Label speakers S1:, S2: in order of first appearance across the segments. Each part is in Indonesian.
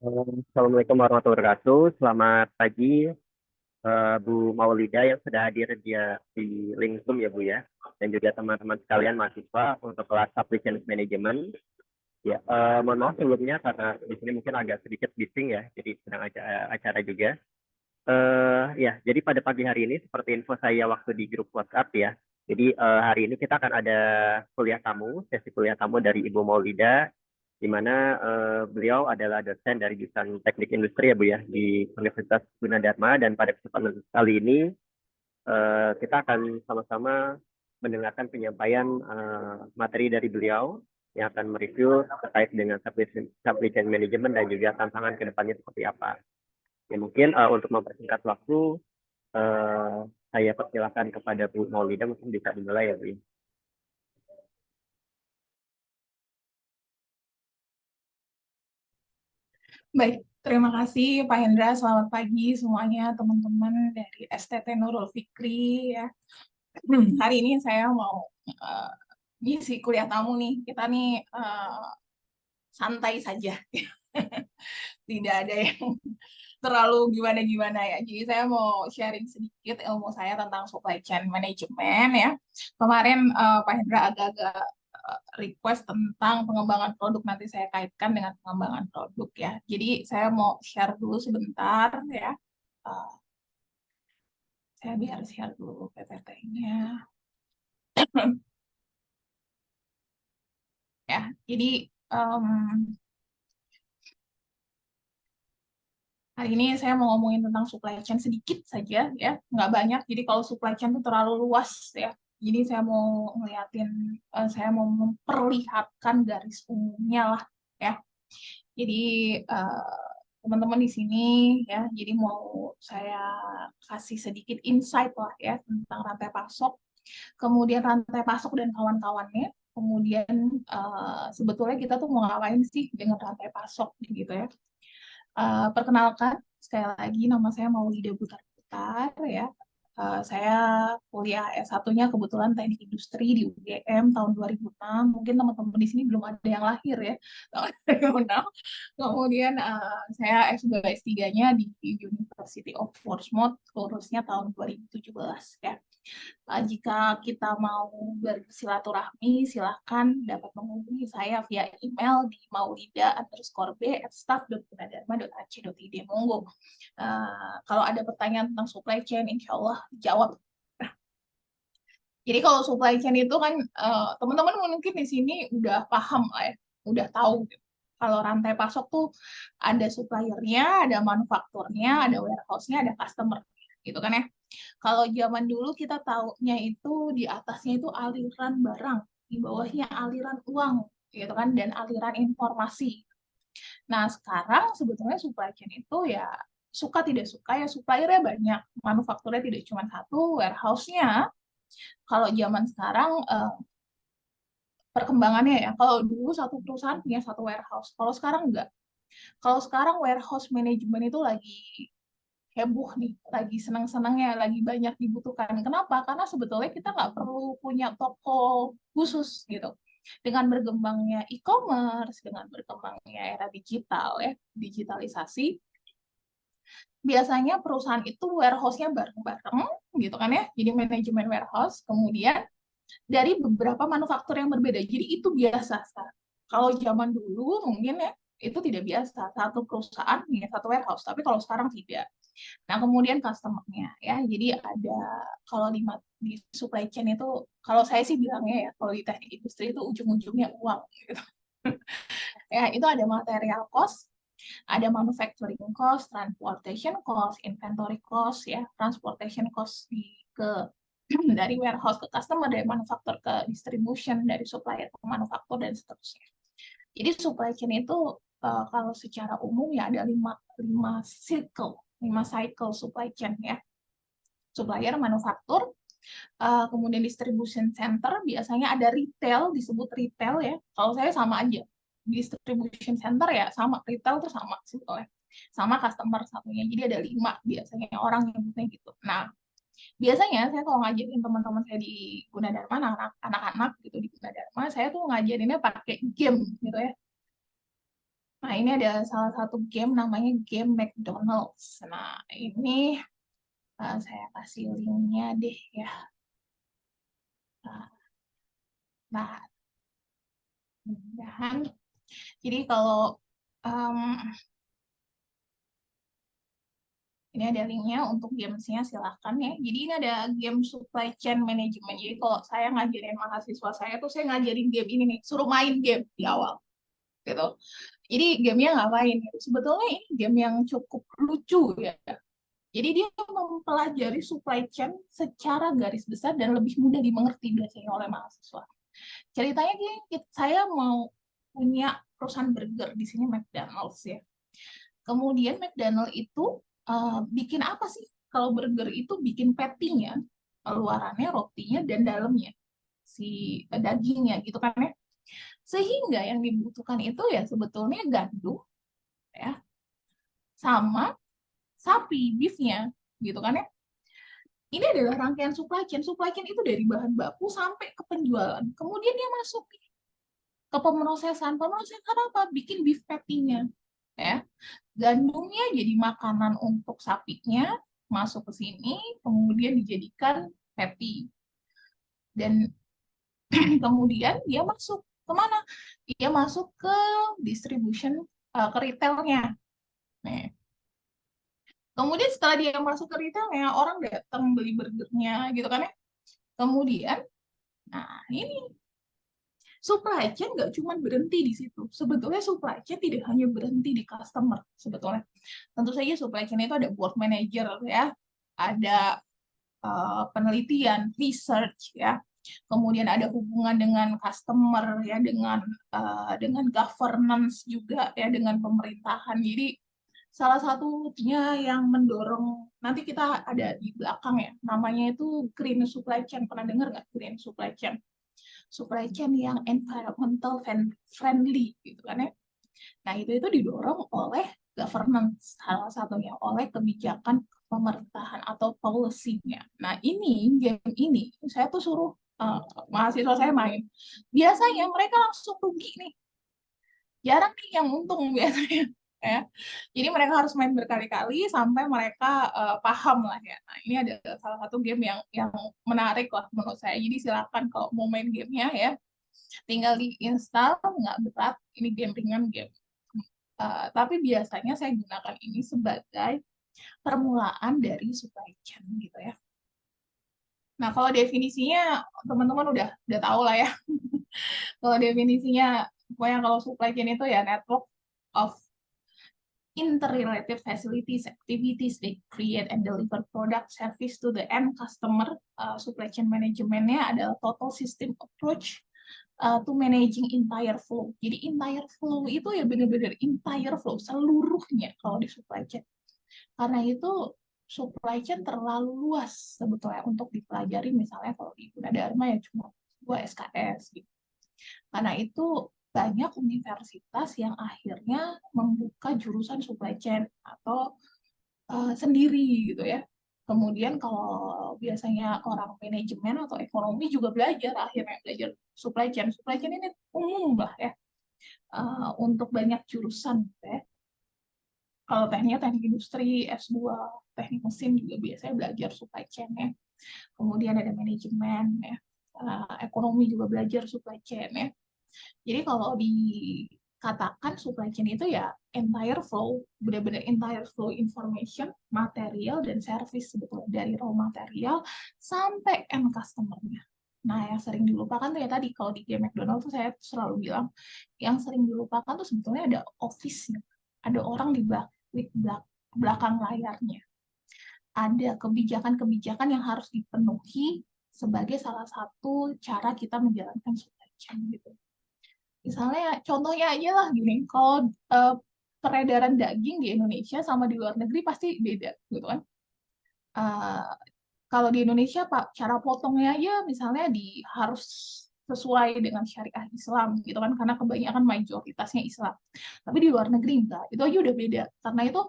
S1: Assalamualaikum warahmatullahi wabarakatuh. Selamat pagi, Bu Maulida yang sudah hadir dia di link Zoom ya Bu ya, dan juga teman-teman sekalian mahasiswa untuk kelas Application Management. Ya, mohon maaf sebelumnya karena di sini mungkin agak sedikit bising ya, jadi sedang acara juga. Ya, jadi pada pagi hari ini seperti info saya waktu di grup WhatsApp ya. Jadi hari ini kita akan ada kuliah tamu, sesi kuliah tamu dari Ibu Maulida di mana beliau adalah dosen dari jurusan Teknik Industri ya Bu ya di Universitas Gunadarma, dan pada kesempatan kali ini kita akan sama-sama mendengarkan penyampaian materi dari beliau yang akan mereview terkait dengan supply chain management dan juga tantangan ke depannya seperti apa. Ya, mungkin untuk mempersingkat waktu, eh, saya persilakan kepada Bu Maulida, mungkin bisa dimulai ya Bu.
S2: Baik, terima kasih Pak Hendra. Selamat pagi semuanya teman-teman dari STT Nurul Fikri ya. Hari ini saya mau uh, ngisi kuliah tamu nih. Kita nih santai saja, tidak ada yang terlalu gimana-gimana ya. Jadi saya mau sharing sedikit ilmu saya tentang supply chain management ya. Kemarin Pak Hendra agak-agak request tentang pengembangan produk, nanti saya kaitkan dengan pengembangan produk ya. Jadi saya mau share dulu sebentar ya. Uh, saya biar share dulu PPT-nya. Ya, jadi um, hari ini saya mau ngomongin tentang supply chain sedikit saja ya, nggak banyak. Jadi kalau supply chain itu terlalu luas ya. Jadi saya mau memperlihatkan garis umumnya lah ya. Jadi teman-teman di sini ya, jadi mau saya kasih sedikit insight lah ya tentang rantai pasok, kemudian rantai pasok dan kawan-kawannya. Kemudian sebetulnya kita tuh mau ngapain sih dengan rantai pasok gitu ya. Perkenalkan, sekali lagi nama saya Maulida Butar-Butar ya. Saya kuliah S1-nya kebetulan Teknik Industri di UGM tahun 2006. Mungkin teman-teman di sini belum ada yang lahir ya, tahun 2006. Kemudian saya S2 S3-nya di University of Portsmouth, lulusnya tahun 2017 ya. Jika kita mau bersilaturahmi, silahkan dapat menghubungi saya via email di maulida_b@staff.gunadarma.ac.id. Monggo. Kalau ada pertanyaan tentang supply chain, insya Allah dijawab. Jadi kalau supply chain itu kan teman-teman mungkin di sini udah paham lah ya, udah tahu gitu. Kalau rantai pasok tuh ada suppliernya, ada manufakturnya, ada warehouse-nya, ada customer gitu kan ya. Kalau zaman dulu kita taunya itu di atasnya itu aliran barang, di bawahnya aliran uang gitu kan, dan aliran informasi. Nah, sekarang sebetulnya supply chain itu ya suka tidak suka ya suppliernya banyak, manufakturnya tidak cuma satu, warehouse-nya kalau zaman sekarang perkembangannya ya, kalau dulu satu perusahaan punya satu warehouse, kalau sekarang enggak. Kalau sekarang warehouse management itu lagi heboh nih, lagi senang-senangnya, lagi banyak dibutuhkan. Kenapa? Karena sebetulnya kita nggak perlu punya toko khusus gitu. Dengan berkembangnya e-commerce, dengan berkembangnya era digital ya, digitalisasi, biasanya perusahaan itu warehouse-nya bareng-bareng gitu kan ya. Jadi manajemen warehouse, kemudian dari beberapa manufaktur yang berbeda. Jadi itu biasa sekarang. Kalau zaman dulu mungkin ya itu tidak biasa, satu perusahaan punya satu warehouse, tapi kalau sekarang tidak. Nah, kemudian customer-nya ya. Jadi ada kalau di supply chain itu, kalau saya sih bilangnya ya, kalau di teknik industri itu ujung-ujungnya uang gitu. Ya, itu ada material cost, ada manufacturing cost, transportation cost, inventory cost ya, transportation cost ke dari warehouse ke customer, dari manufaktur ke distribution, dari supplier ke manufaktur, dan seterusnya. Jadi supply chain itu kalau secara umum ya ada lima cycle supply chain ya. Supplier, manufaktur, kemudian distribution center, biasanya ada retail, disebut retail ya. Kalau saya sama aja. Distribution center ya sama, retail tuh sama sebetulnya. Sama customer satunya. Jadi ada 5 biasanya orang yang punya gitu. Nah, biasanya saya kalau ngajarin teman-teman saya di Gunadarma, anak-anak gitu di Gunadarma, saya tuh ngajarinnya pakai game gitu ya. Nah, ini ada salah satu game namanya game McDonald's. Nah, ini saya kasih linknya deh ya. Nah, nah, mudah-mudahan. Jadi kalau em, ini ada linknya untuk gamesnya, silahkan ya. Jadi ini ada game supply chain management. Jadi kalau saya ngajarin mahasiswa saya tuh saya ngajarin game ini nih, suruh main game di awal gitu. Jadi gamenya ngapain gitu. Sebetulnya ini game yang cukup lucu ya. Jadi dia mempelajari supply chain secara garis besar dan lebih mudah dimengerti biasanya oleh mahasiswa. Ceritanya gini, saya mau punya perusahaan burger di sini McDonald's ya. Kemudian McDonald itu bikin apa sih? Kalau burger itu bikin patty-nya, luarannya, rotinya, dan dalamnya, si dagingnya gitu kan ya. Sehingga yang dibutuhkan itu ya sebetulnya gandum ya, sama sapi, beefnya gitu kan ya. Ini adalah rangkaian supply chain. Supply chain itu dari bahan baku sampai ke penjualan. Kemudian dia masuk ke pemrosesan. Pemrosesan apa? Bikin beef patty-nya. Ya. Gandumnya jadi makanan untuk sapinya, masuk ke sini, kemudian dijadikan patty. Dan kemudian dia masuk kemana? Dia masuk ke distribution, ke retailnya. Nah, kemudian setelah dia masuk ke retailnya, orang datang beli burgernya gitu kan ya. Kemudian, nah ini supply chain nggak cuma berhenti di situ. Sebetulnya supply chain tidak hanya berhenti di customer sebetulnya. Tentu saja supply chain itu ada board manager ya, ada penelitian, research ya. Kemudian ada hubungan dengan customer ya, dengan governance juga ya, dengan pemerintahan. Jadi salah satunya yang mendorong, nanti kita ada di belakang ya, namanya itu green supply chain. Pernah dengar nggak green supply chain? Supply chain yang environmental friendly gitu kan ya. Nah, itu didorong oleh governance, salah satunya oleh kebijakan pemerintahan atau policy-nya. Nah, game ini saya tuh suruh mahasiswa saya main. Biasanya mereka langsung rugi nih. Jarang nih yang untung biasanya. Ya. Jadi mereka harus main berkali-kali sampai mereka paham lah ya. Nah, ini ada salah satu game yang menarik lah menurut saya. Jadi silakan kalau mau main gamenya ya, tinggal diinstal, nggak berat. Ini game ringan, game. Tapi biasanya saya gunakan ini sebagai permulaan dari supply chain gitu ya. Nah, kalau definisinya teman-teman udah tahu lah ya. Kalau definisinya, pokoknya kalau supply chain itu ya network of interrelated facilities, activities they create and deliver product service to the end customer. Supply chain manajemennya adalah total system approach to managing entire flow. Jadi entire flow itu ya benar-benar entire flow, seluruhnya kalau di supply chain. Karena itu supply chain terlalu luas sebetulnya untuk dipelajari, misalnya kalau di Gunadarma ya cuma 2 SKS gitu. Karena itu banyak universitas yang akhirnya membuka jurusan supply chain atau sendiri gitu ya. Kemudian kalau biasanya orang manajemen atau ekonomi juga belajar, akhirnya belajar supply chain. Supply chain ini umum lah ya, untuk banyak jurusan gitu ya. Kalau teknik industri, S2, teknik mesin juga biasanya belajar supply chain ya. Kemudian ada manajemen ya, ekonomi juga belajar supply chain ya. Jadi kalau dikatakan supply chain itu ya entire flow, benar-benar entire flow information, material, dan service sebetulnya, dari raw material sampai end customer-nya. Nah, yang sering dilupakan tuh ya tadi, kalau di game McDonald's tuh saya selalu bilang, yang sering dilupakan tuh sebetulnya ada office-nya, ada orang di belakang layarnya. Ada kebijakan-kebijakan yang harus dipenuhi sebagai salah satu cara kita menjalankan supply chain gitu. Misalnya contohnya aja lah gini, kalau peredaran daging di Indonesia sama di luar negeri pasti beda gitu kan. Kalau di Indonesia Pak, cara potongnya aja misalnya harus sesuai dengan syariah Islam gitu kan, karena kebanyakan mayoritasnya Islam. Tapi di luar negeri enggak, itu aja udah beda. Karena itu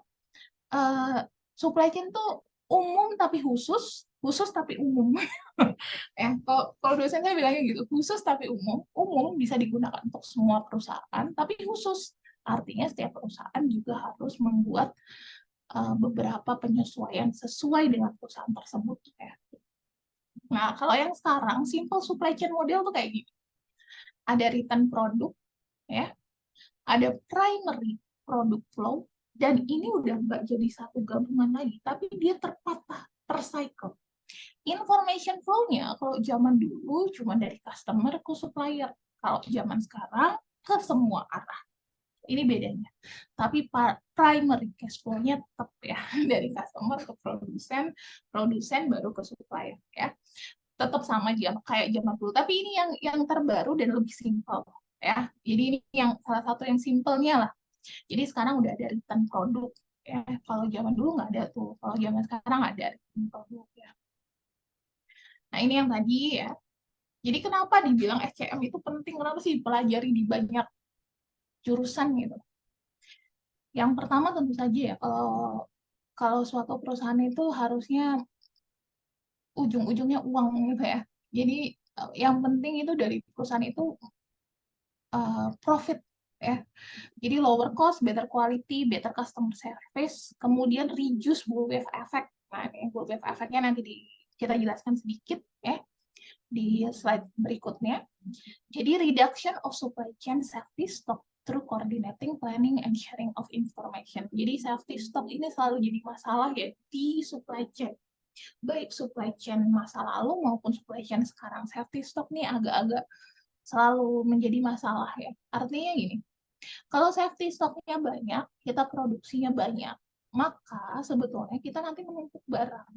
S2: supply chain tuh umum tapi khusus, khusus tapi umum. Kalau dosen saya bilangnya gitu, khusus tapi umum. Umum bisa digunakan untuk semua perusahaan, tapi khusus Artinya setiap perusahaan juga harus membuat beberapa penyesuaian sesuai dengan perusahaan tersebut ya. Nah, kalau yang sekarang simple supply chain model tuh kayak gini. Ada return produk ya, ada primary product flow, dan ini udah nggak jadi satu gabungan lagi, tapi dia terpatah, tercycle. Information flow-nya kalau zaman dulu cuma dari customer ke supplier. Kalau zaman sekarang ke semua arah. Ini bedanya. Tapi primary cash flow-nya tetap ya dari customer ke produsen, produsen baru ke supplier ya. Tetap sama kayak zaman dulu. Tapi ini yang terbaru dan lebih simpel ya. Jadi ini yang salah satu yang simpelnya lah. Jadi sekarang udah ada return produk ya. Kalau zaman dulu nggak ada tuh. Kalau zaman sekarang ada return produk ya. Nah, ini yang tadi ya. Jadi kenapa dibilang SCM itu penting? Kenapa sih dipelajari di banyak jurusan gitu? Yang pertama tentu saja ya, kalau suatu perusahaan itu harusnya ujung-ujungnya uang gitu ya. Jadi yang penting itu dari perusahaan itu profit ya. Jadi lower cost, better quality, better customer service, kemudian reduce bullwhip effect. Nah, ini bullwhip effect-nya nanti kita jelaskan sedikit ya di slide berikutnya. Jadi reduction of supply chain safety stock through coordinating, planning, and sharing of information. Jadi safety stock ini selalu jadi masalah ya di supply chain. Baik supply chain masa lalu maupun supply chain sekarang. Safety stock nih agak-agak selalu menjadi masalah ya. Artinya gini, kalau safety stocknya banyak, kita produksinya banyak, maka sebetulnya kita nanti menumpuk barang.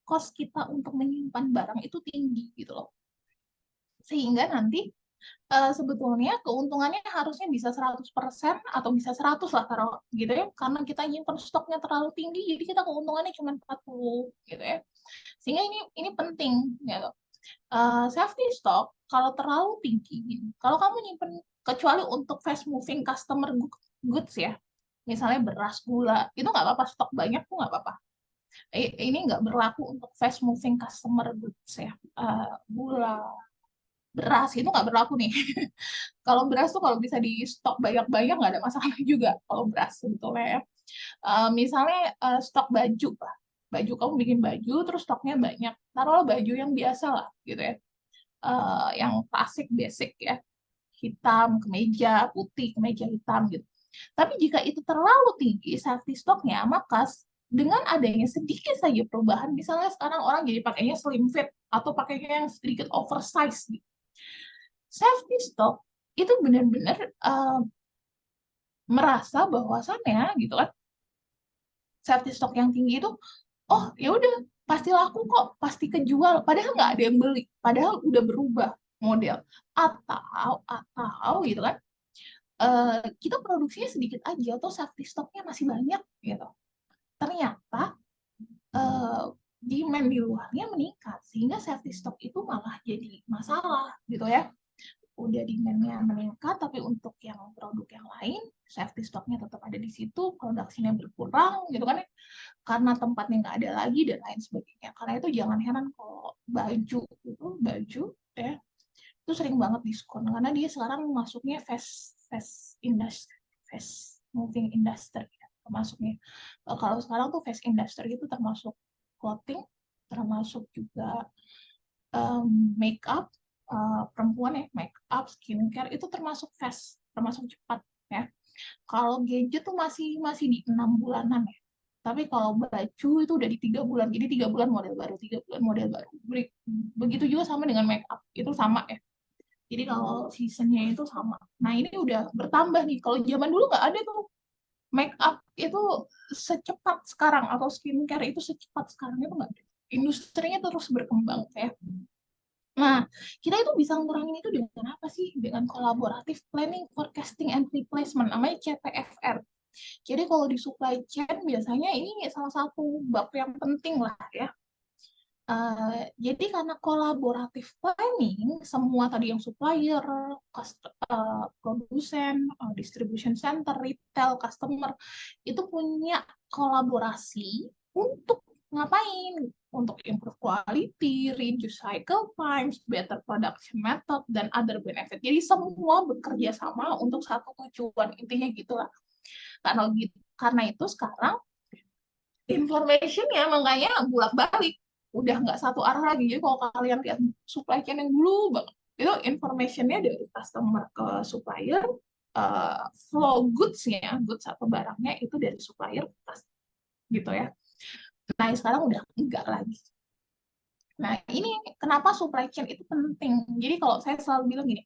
S2: Cost kita untuk menyimpan barang itu tinggi gitu loh. Sehingga nanti sebetulnya keuntungannya harusnya bisa 100% atau bisa 100 lah kalau gitu ya. Karena kita nyimpan stoknya terlalu tinggi, jadi kita keuntungannya cuma 40 gitu ya. Sehingga ini penting gitu. Safety stock kalau terlalu tinggi, kalau kamu nyimpen kecuali untuk fast moving customer goods ya, misalnya beras, gula, itu nggak apa-apa, stok banyak tuh nggak apa-apa. Ini nggak berlaku untuk fast moving customer goods ya, gula, beras itu nggak berlaku nih. Kalau beras tuh kalau bisa di stok banyak-banyak nggak ada masalah juga kalau beras sebetulnya ya. Misalnya stok baju lah, baju kamu bikin baju terus stoknya banyak, taruhlah baju yang biasa lah gitu ya, yang klasik basic ya, hitam kemeja putih kemeja hitam gitu. Tapi jika itu terlalu tinggi safety stoknya, maka dengan adanya sedikit saja perubahan, misalnya sekarang orang jadi pakainya slim fit atau pakainya yang sedikit oversize gitu, safety stock itu benar-benar merasa bahwasannya gitu kan, safety stock yang tinggi itu, oh ya udah pasti laku kok, pasti kejual, padahal nggak ada yang beli, padahal udah berubah model, atau gitu kan, kita produksinya sedikit aja atau safety stocknya masih banyak gitu, ternyata demand di luarnya meningkat sehingga safety stock itu malah jadi masalah gitu ya. Udah demand-nya meningkat, tapi untuk yang produk yang lain, safety stock-nya tetap ada di situ, produksinya berkurang, gitu kan ya, karena tempatnya nggak ada lagi, dan lain sebagainya. Karena itu jangan heran kalau baju, ya, itu sering banget diskon, karena dia sekarang masuknya fast industry, fast moving industry, ya, termasuknya. Kalau sekarang tuh fast industry itu termasuk clothing, termasuk juga make up, perempuan ya, make up, skincare itu termasuk fast, termasuk cepat ya. Kalau gadget tuh masih di 6 bulanan ya. Tapi kalau baju itu udah di 3 bulan. Jadi 3 bulan model baru, 3 bulan model baru. Begitu juga sama dengan make up, itu sama ya. Jadi kalau seasonnya itu sama. Nah ini udah bertambah nih. Kalau zaman dulu nggak ada tuh make up itu secepat sekarang, atau skincare itu secepat sekarang, itu nggak ada. Industrinya terus berkembang ya. Nah, kita itu bisa ngurangin itu dengan apa sih? Dengan kolaboratif planning, forecasting, and replacement, namanya CPFR. Jadi kalau di supply chain biasanya ini salah satu bab yang penting lah ya. Jadi karena kolaboratif planning, semua tadi yang supplier, produsen, distribution center, retail, customer, itu punya kolaborasi untuk Ngapain? Untuk improve quality, reduce cycle times, better production method, dan other benefit. Jadi semua bekerja sama untuk satu tujuan. Intinya gitulah. Karena itu sekarang information-nya makanya bolak-balik. Udah nggak satu arah lagi. Jadi kalau kalian lihat supply chain yang dulu banget, itu information-nya dari customer ke supplier, flow goods-nya, goods atau barangnya itu dari supplier ke customer, gitu ya. Nah, sekarang udah enggak lagi. Nah, ini kenapa supply chain itu penting. Jadi kalau saya selalu bilang gini,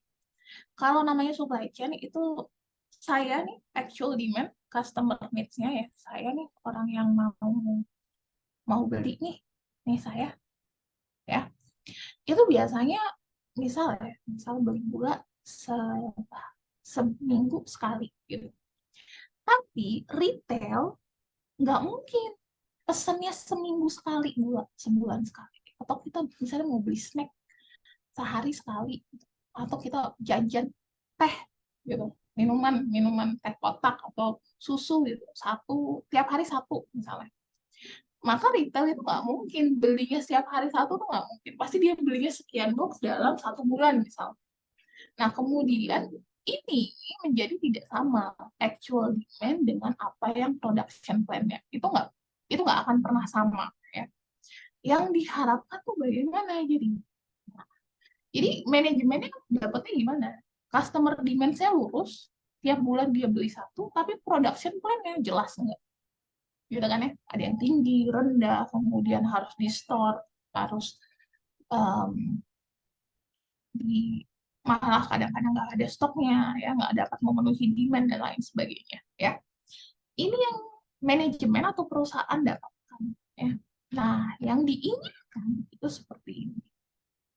S2: kalau namanya supply chain itu saya nih actual demand, customer needs-nya ya. Saya nih orang yang mau beli nih saya ya. Itu biasanya misal beli gula seminggu sekali gitu. Tapi retail nggak mungkin pesennya seminggu sekali gula, sebulan sekali. Atau kita misalnya mau beli snack sehari sekali, atau kita jajan teh gitu, minuman teh kotak atau susu gitu, tiap hari satu misalnya. Maka retail itu nggak mungkin belinya setiap hari satu, tuh nggak mungkin. Pasti dia belinya sekian box dalam 1 bulan misalnya. Nah, kemudian ini menjadi tidak sama actual demand dengan apa yang production plan-nya. Itu nggak akan pernah sama ya. Yang diharapkan tuh bagaimana jadi manajemennya dapetnya gimana? Customer demand saya lurus, tiap bulan dia beli satu, tapi production plan-nya jelas enggak. Gitu kan ya? Ada yang tinggi, rendah, kemudian harus di store, harus um, di malah kadang-kadang nggak ada stoknya, ya nggak dapat memenuhi demand dan lain sebagainya. Ya, ini yang manajemen atau perusahaan dapatkan. Ya. Nah, yang diinginkan itu seperti ini.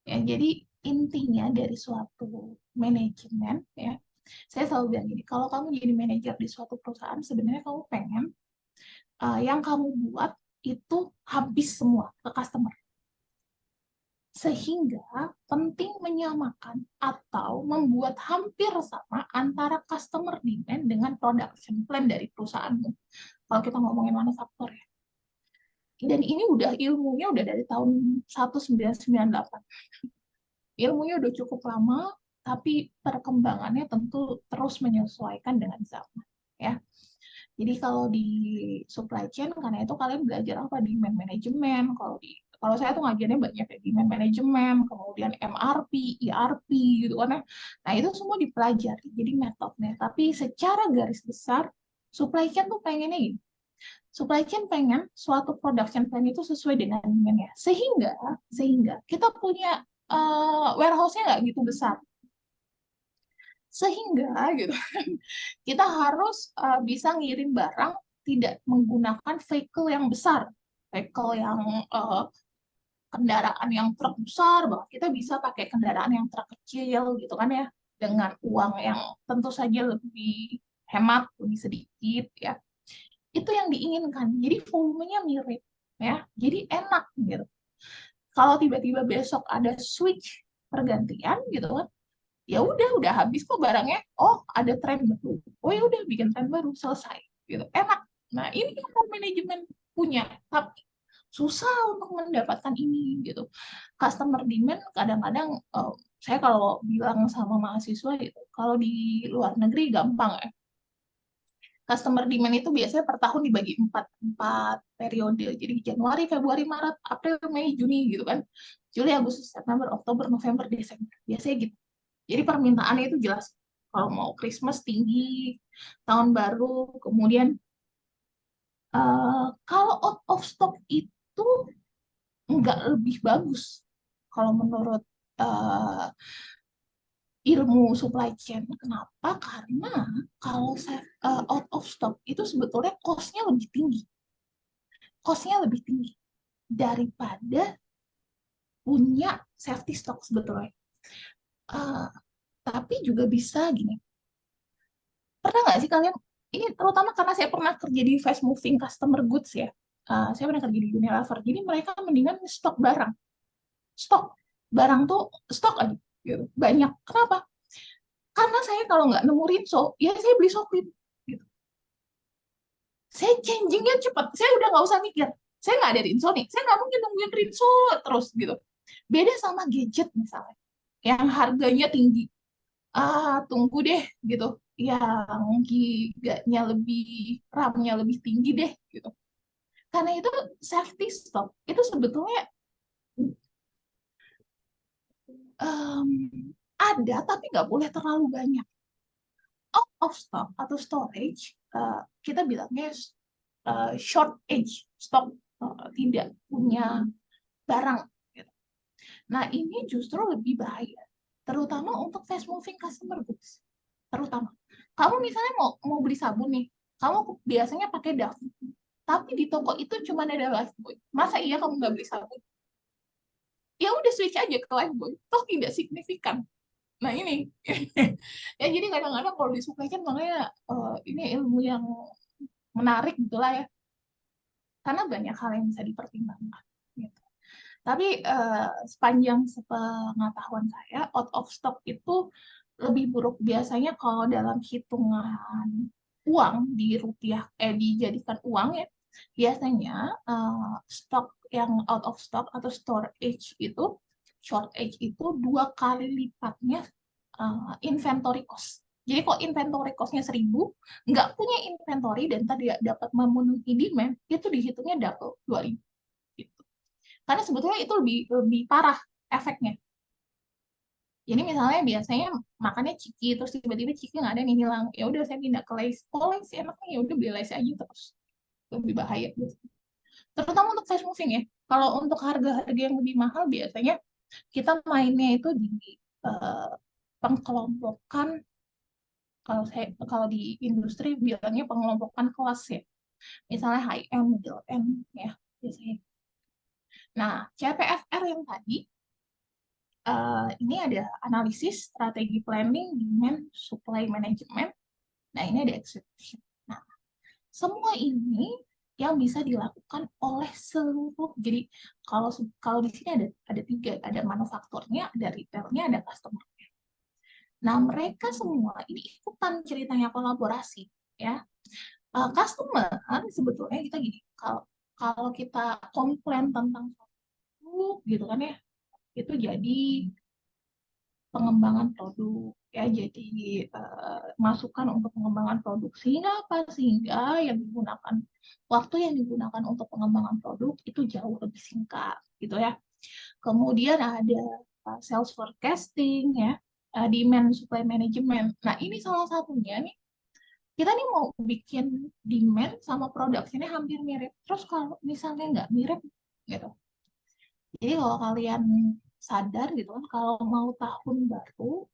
S2: Ya, jadi intinya dari suatu manajemen ya, saya selalu bilang gini, kalau kamu jadi manajer di suatu perusahaan, sebenarnya kamu pengen yang kamu buat itu habis semua ke customer. Sehingga penting menyamakan atau membuat hampir sama antara customer demand dengan production plan dari perusahaanmu. Kalau kita ngomongin manufaktur ya. Dan ini ilmunya udah dari tahun 1998. Ilmunya udah cukup lama, tapi perkembangannya tentu terus menyesuaikan dengan zaman. Ya. Jadi kalau di supply chain, karena itu kalian belajar apa? Demand management. Kalau saya tuh ngajarnya banyak ya, demand management, kemudian MRP, ERP gitu kan ya. Nah, itu semua dipelajari. Jadi metodenya. Tapi secara garis besar, supply chain tuh pengennya gini. Supply chain pengen suatu production plan itu sesuai dengan demand-nya. Sehingga kita punya warehouse-nya nggak gitu besar. Sehingga gitu kita harus bisa ngirim barang tidak menggunakan vehicle yang besar, vehicle yang kendaraan yang truk besar, bahwa kita bisa pakai kendaraan yang truk kecil gitu kan ya, dengan uang yang tentu saja lebih hemat, lebih sedikit ya. Itu yang diinginkan. Jadi volumenya mirip ya. Jadi enak gitu. Kalau tiba-tiba besok ada switch pergantian gitu kan, ya udah habis kok barangnya, oh ada tren baru, oh ya udah bikin tren baru, selesai gitu, enak. Nah, ini yang manajemen punya, tapi susah untuk mendapatkan ini gitu. Customer demand kadang-kadang saya kalau bilang sama mahasiswa gitu, kalau di luar negeri gampang ya. Customer demand itu biasanya per tahun dibagi empat periode. Jadi Januari, Februari, Maret, April, Mei, Juni gitu kan. Juli, Agustus, September, Oktober, November, Desember. Biasanya gitu. Jadi permintaannya itu jelas. Kalau mau Christmas tinggi, tahun baru, kemudian kalau out of stock itu nggak lebih bagus. Kalau menurut uh, ilmu supply chain. Kenapa? Karena kalau out of stock itu sebetulnya cost-nya lebih tinggi. Cost-nya lebih tinggi daripada punya safety stock sebetulnya. Uh, tapi juga bisa gini, pernah nggak sih kalian, ini terutama karena saya pernah kerja di fast moving customer goods ya, saya pernah kerja di Unilever, jadi mereka mendingan stok barang tuh stok aja gitu. Banyak. Kenapa? Karena saya kalau nggak nemu rinso, ya saya beli Soklin gitu. Saya changingnya cepat, saya udah nggak usah mikir, Saya nggak ada Rinso nih, saya nggak mungkin nungguin Rinso terus gitu. Beda sama gadget misalnya, yang harganya tinggi. Tunggu deh gitu. Yang giganya lebih, RAM-nya lebih tinggi deh gitu. Karena itu safety stock. Itu sebetulnya em, ada, tapi nggak boleh terlalu banyak. Out of stock atau storage, kita bilangnya short age stock, tidak punya barang gitu. Nah, ini justru lebih bahaya, terutama untuk fast moving customer goods. Terutama kamu misalnya mau beli sabun nih, kamu biasanya pakai Dove, tapi di toko itu cuma ada Lifebuoy. Masa iya kamu nggak beli sabun? Ya udah switch aja ke Lifebuoy, toh tidak signifikan. Nah ini, ya jadi kadang-kadang kalau disukai kan, makanya ini ilmu yang menarik gitulah ya, karena banyak hal yang bisa dipertimbangkan. Gitu. Tapi sepanjang sepengetahuan saya, out of stock itu lebih buruk biasanya kalau dalam hitungan uang di rupiah, dijadikan uang ya. Biasanya stok yang out of stock atau storage itu, shortage itu 2 kali lipatnya inventory cost. Jadi kalau inventory cost-nya 1.000, nggak punya inventory dan tadi dapat memenuhi demand, itu dihitungnya double, 2.000. Gitu. Karena sebetulnya itu lebih lebih parah efeknya. Jadi misalnya biasanya makannya ciki, terus tiba-tiba ciki nggak ada nih, hilang. Ya udah saya pindah ke Lays. Oh Lays enaknya, ya udah beli Lays aja terus. Lebih bahaya gitu. Terutama untuk fast moving ya. Kalau untuk harga-harga yang lebih mahal biasanya kita mainnya itu di uh, pengkelompokan, kalau di industri bilangnya pengelompokan kelas ya. Misalnya high end, middle end ya biasanya. Nah, CPFR yang tadi ini ada analisis, strategi planning, demand, supply management. Nah, ini ada execution. Nah, semua ini yang bisa dilakukan oleh seluruh. Jadi kalau kalau di sini ada 3, ada manufakturnya, ada retailnya, ada customer-nya. Nah, mereka semua ini ikutan ceritanya kolaborasi, ya. Customer sebetulnya kita gini, kalau kalau kita komplain tentang produk gitu kan ya, itu jadi pengembangan produk ya, jadi masukan untuk pengembangan produk, sehingga apa, sehingga yang digunakan, waktu yang digunakan untuk pengembangan produk itu jauh lebih singkat gitu ya. Kemudian ada sales forecasting ya, demand supply management. Nah ini salah satunya nih, kita nih mau bikin demand sama produksinya hampir mirip, terus kalau misalnya nggak mirip gitu. Jadi kalau kalian sadar gitu kan, kalau mau tahun baru,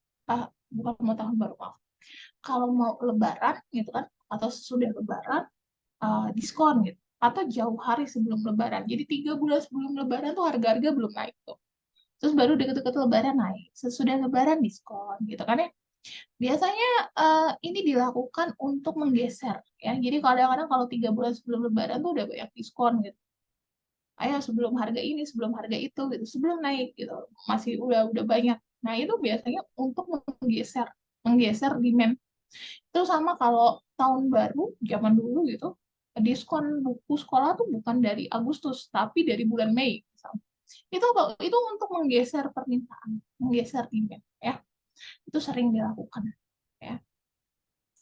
S2: bukan mau tahun baru, maaf. Kalau mau lebaran gitu kan, atau sudah lebaran, diskon gitu. Atau jauh hari sebelum lebaran. Jadi 3 bulan sebelum lebaran tuh harga-harga belum naik tuh. Terus baru deket-deket lebaran naik. Sesudah lebaran diskon gitu kan ya. Biasanya ini dilakukan untuk menggeser ya. Jadi kadang-kadang kalau 3 bulan sebelum lebaran tuh udah banyak diskon gitu. Ayo sebelum harga ini, sebelum harga itu gitu, sebelum naik gitu, masih udah banyak. Nah itu biasanya untuk menggeser menggeser demand. Itu sama kalau tahun baru zaman dulu gitu, diskon buku sekolah tuh bukan dari Agustus tapi dari bulan Mei misalnya. Itu untuk menggeser permintaan, menggeser demand ya. Itu sering dilakukan ya.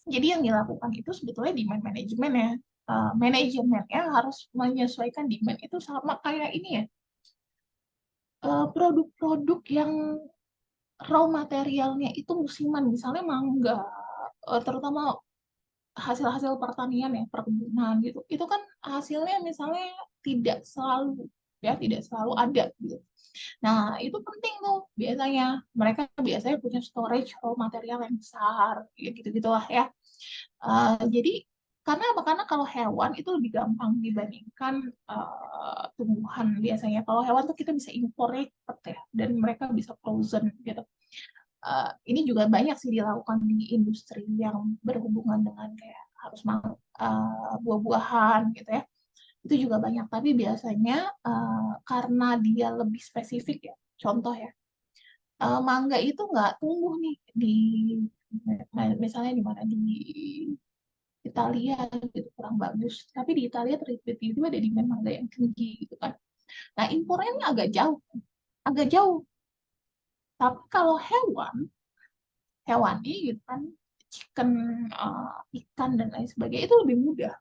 S2: Jadi yang dilakukan itu sebetulnya demand management ya. Manajemennya harus menyesuaikan demand itu, sama kayak ini ya, produk-produk yang raw materialnya itu musiman, misalnya mangga, terutama hasil-hasil pertanian ya, perkebunan gitu, itu kan hasilnya misalnya tidak selalu tidak selalu ada gitu. Nah itu penting tuh, biasanya mereka biasanya punya storage raw material yang besar ya, gitu gitulah ya. Jadi karena apa? Karena kalau hewan itu lebih gampang dibandingkan tumbuhan biasanya. Kalau hewan tuh kita bisa impor cepet ya, dan mereka bisa frozen gitu. Ini juga banyak sih dilakukan di industri yang berhubungan dengan kayak harus buah-buahan gitu ya. Itu juga banyak, tapi biasanya karena dia lebih spesifik ya. Contoh ya, mangga itu nggak tumbuh nih di misalnya di mana, di Italia gitu kurang bagus. Tapi di Italia tiba-tiba ada demand mangga yang tinggi gitu kan. Nah, impornya ini agak jauh, agak jauh. Tapi kalau hewani gitu kan, chicken, ikan dan lain sebagainya itu lebih mudah.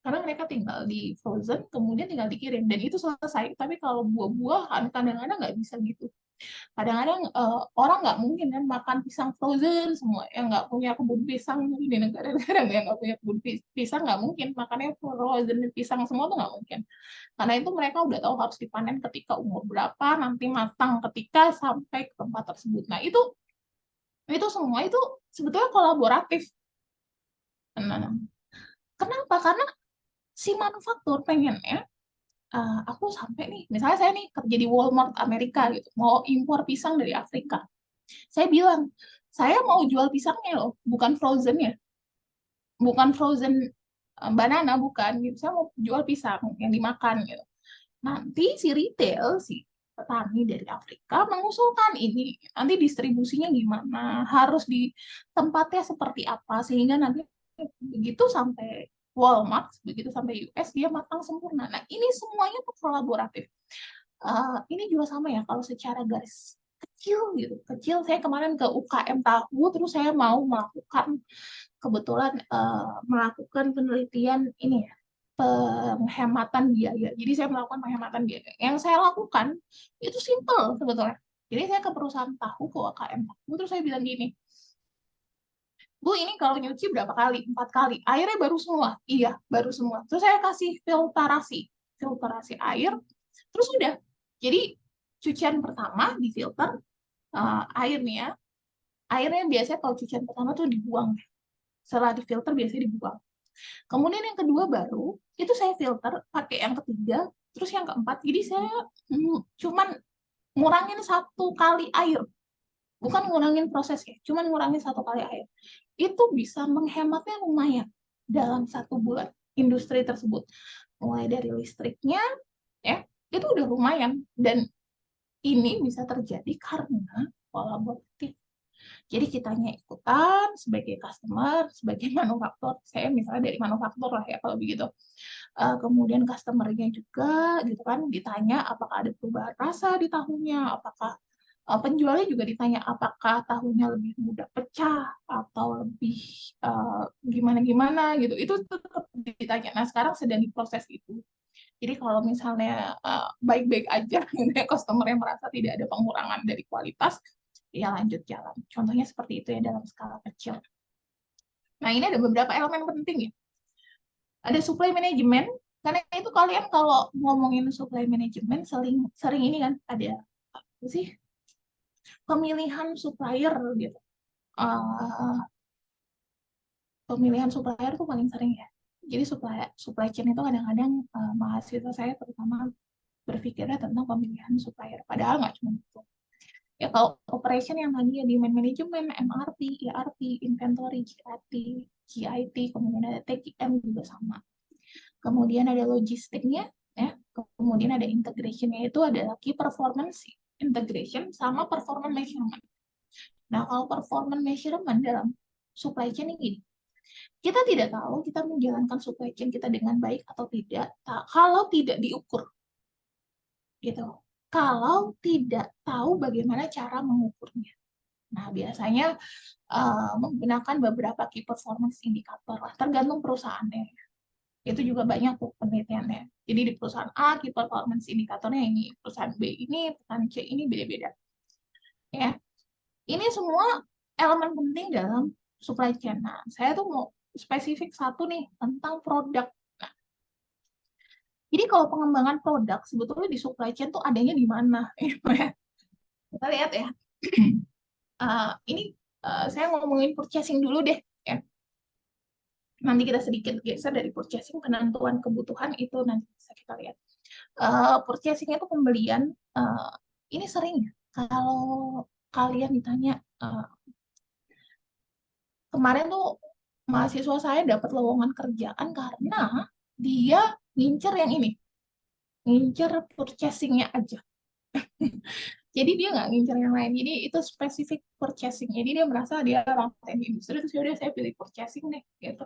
S2: Karena mereka tinggal di frozen, kemudian tinggal dikirim dan itu selesai. Tapi kalau buah-buahan kadang-kadang nggak bisa gitu. Kadang-kadang orang nggak mungkin kan makan pisang frozen semua yang nggak punya kebun pisang di negara-negara yang nggak punya kebun pisang nggak mungkin makannya frozen pisang semua tuh nggak mungkin. Karena itu mereka udah tahu harus dipanen ketika umur berapa, nanti matang ketika sampai ke tempat tersebut. Nah, itu semua itu sebetulnya kolaboratif. Nah, kenapa? Karena si manufaktur pengennya aku sampai nih, misalnya saya nih kerja di Walmart Amerika gitu, mau impor pisang dari Afrika. Saya bilang, saya mau jual pisangnya loh, bukan frozen ya, bukan frozen banana, bukan gitu. Saya mau jual pisang yang dimakan gitu. Nanti si retail, si petani dari Afrika mengusulkan ini, nanti distribusinya gimana, harus di tempatnya seperti apa, sehingga nanti begitu sampai Walmart, begitu sampai US, dia matang sempurna. Nah, ini semuanya tuh kolaboratif. Ini juga sama ya, kalau secara garis kecil gitu, kecil, saya kemarin ke UKM Tahu, terus saya mau melakukan, kebetulan melakukan penelitian ini ya, penghematan biaya. Jadi saya melakukan penghematan biaya. Yang saya lakukan itu simple sebetulnya. Jadi saya ke perusahaan tahu, ke UKM tahu, terus saya bilang gini, Bu, ini kalau nyuci berapa kali? 4 kali. Airnya baru semua? Iya, baru semua. Terus saya kasih filtrasi air. Terus udah. Jadi cucian pertama difilter airnya. Airnya biasanya kalau cucian pertama tuh dibuang. Setelah difilter biasanya dibuang. Kemudian yang kedua baru itu saya filter pakai yang ketiga, terus yang keempat. Jadi saya cuman ngurangin 1 kali air, bukan ngurangin prosesnya, cuman ngurangin 1 kali air. Itu bisa menghematnya lumayan dalam 1 bulan industri tersebut. Mulai dari listriknya, ya itu udah lumayan. Dan ini bisa terjadi karena kolaboratif. Jadi kitanya ikutan sebagai customer, sebagai manufaktur. Saya misalnya dari manufaktur lah ya kalau begitu. Kemudian customernya juga gitu kan ditanya apakah ada perubahan rasa di tahunya, apakah penjualnya juga ditanya apakah tahunya lebih mudah pecah atau lebih gimana-gimana gitu. Itu tetap ditanya. Nah, sekarang sedang diproses itu. Jadi kalau misalnya baik-baik aja, gitu ya, customer yang merasa tidak ada pengurangan dari kualitas, ya lanjut jalan. Contohnya seperti itu ya dalam skala kecil. Nah, ini ada beberapa elemen penting ya. Ada supply management, karena itu kalian kalau ngomongin supply management sering sering ini kan ada apa sih, pemilihan supplier gitu. Uh, Pemilihan supplier tuh paling sering ya. Jadi supply chain itu kadang-kadang mahasiswa saya terutama berpikirnya tentang pemilihan supplier. Padahal nggak cuma itu. Ya kalau operation yang tadi ya demand management, MRP, ERP, inventory, GIT, kemudian ada TQM juga sama. Kemudian ada logistiknya, ya. Kemudian ada integration-nya, itu adalah key performance integration sama performance measurement. Nah, kalau performance measurement dalam supply chain ini, kita tidak tahu kita menjalankan supply chain kita dengan baik atau tidak kalau tidak diukur. Gitu. Kalau tidak tahu bagaimana cara mengukurnya. Nah, biasanya menggunakan beberapa key performance indicator lah, tergantung perusahaannya. Itu juga banyak tuh penelitiannya. Jadi di perusahaan A, key performance indikatornya ini, perusahaan B ini, perusahaan C ini beda-beda. Ya, ini semua elemen penting dalam supply chain. Nah, saya tuh mau spesifik satu nih tentang produk. Nah, jadi kalau pengembangan produk sebetulnya di supply chain tuh adanya di mana? Kita lihat ya. Ini saya ngomongin purchasing dulu deh. Ya. Nanti kita sedikit geser dari purchasing, penentuan kebutuhan itu nanti bisa kita lihat. Purchasing itu pembelian. Ini sering ya, kalau kalian ditanya, kemarin tuh mahasiswa saya dapat lowongan kerjaan karena dia ngincer yang ini, ngincer purchasingnya aja. Jadi dia nggak ngincer yang lain. Jadi itu spesifik purchasing. Jadi dia merasa dia orang teknik industri, terus yaudah saya pilih purchasing deh, gitu.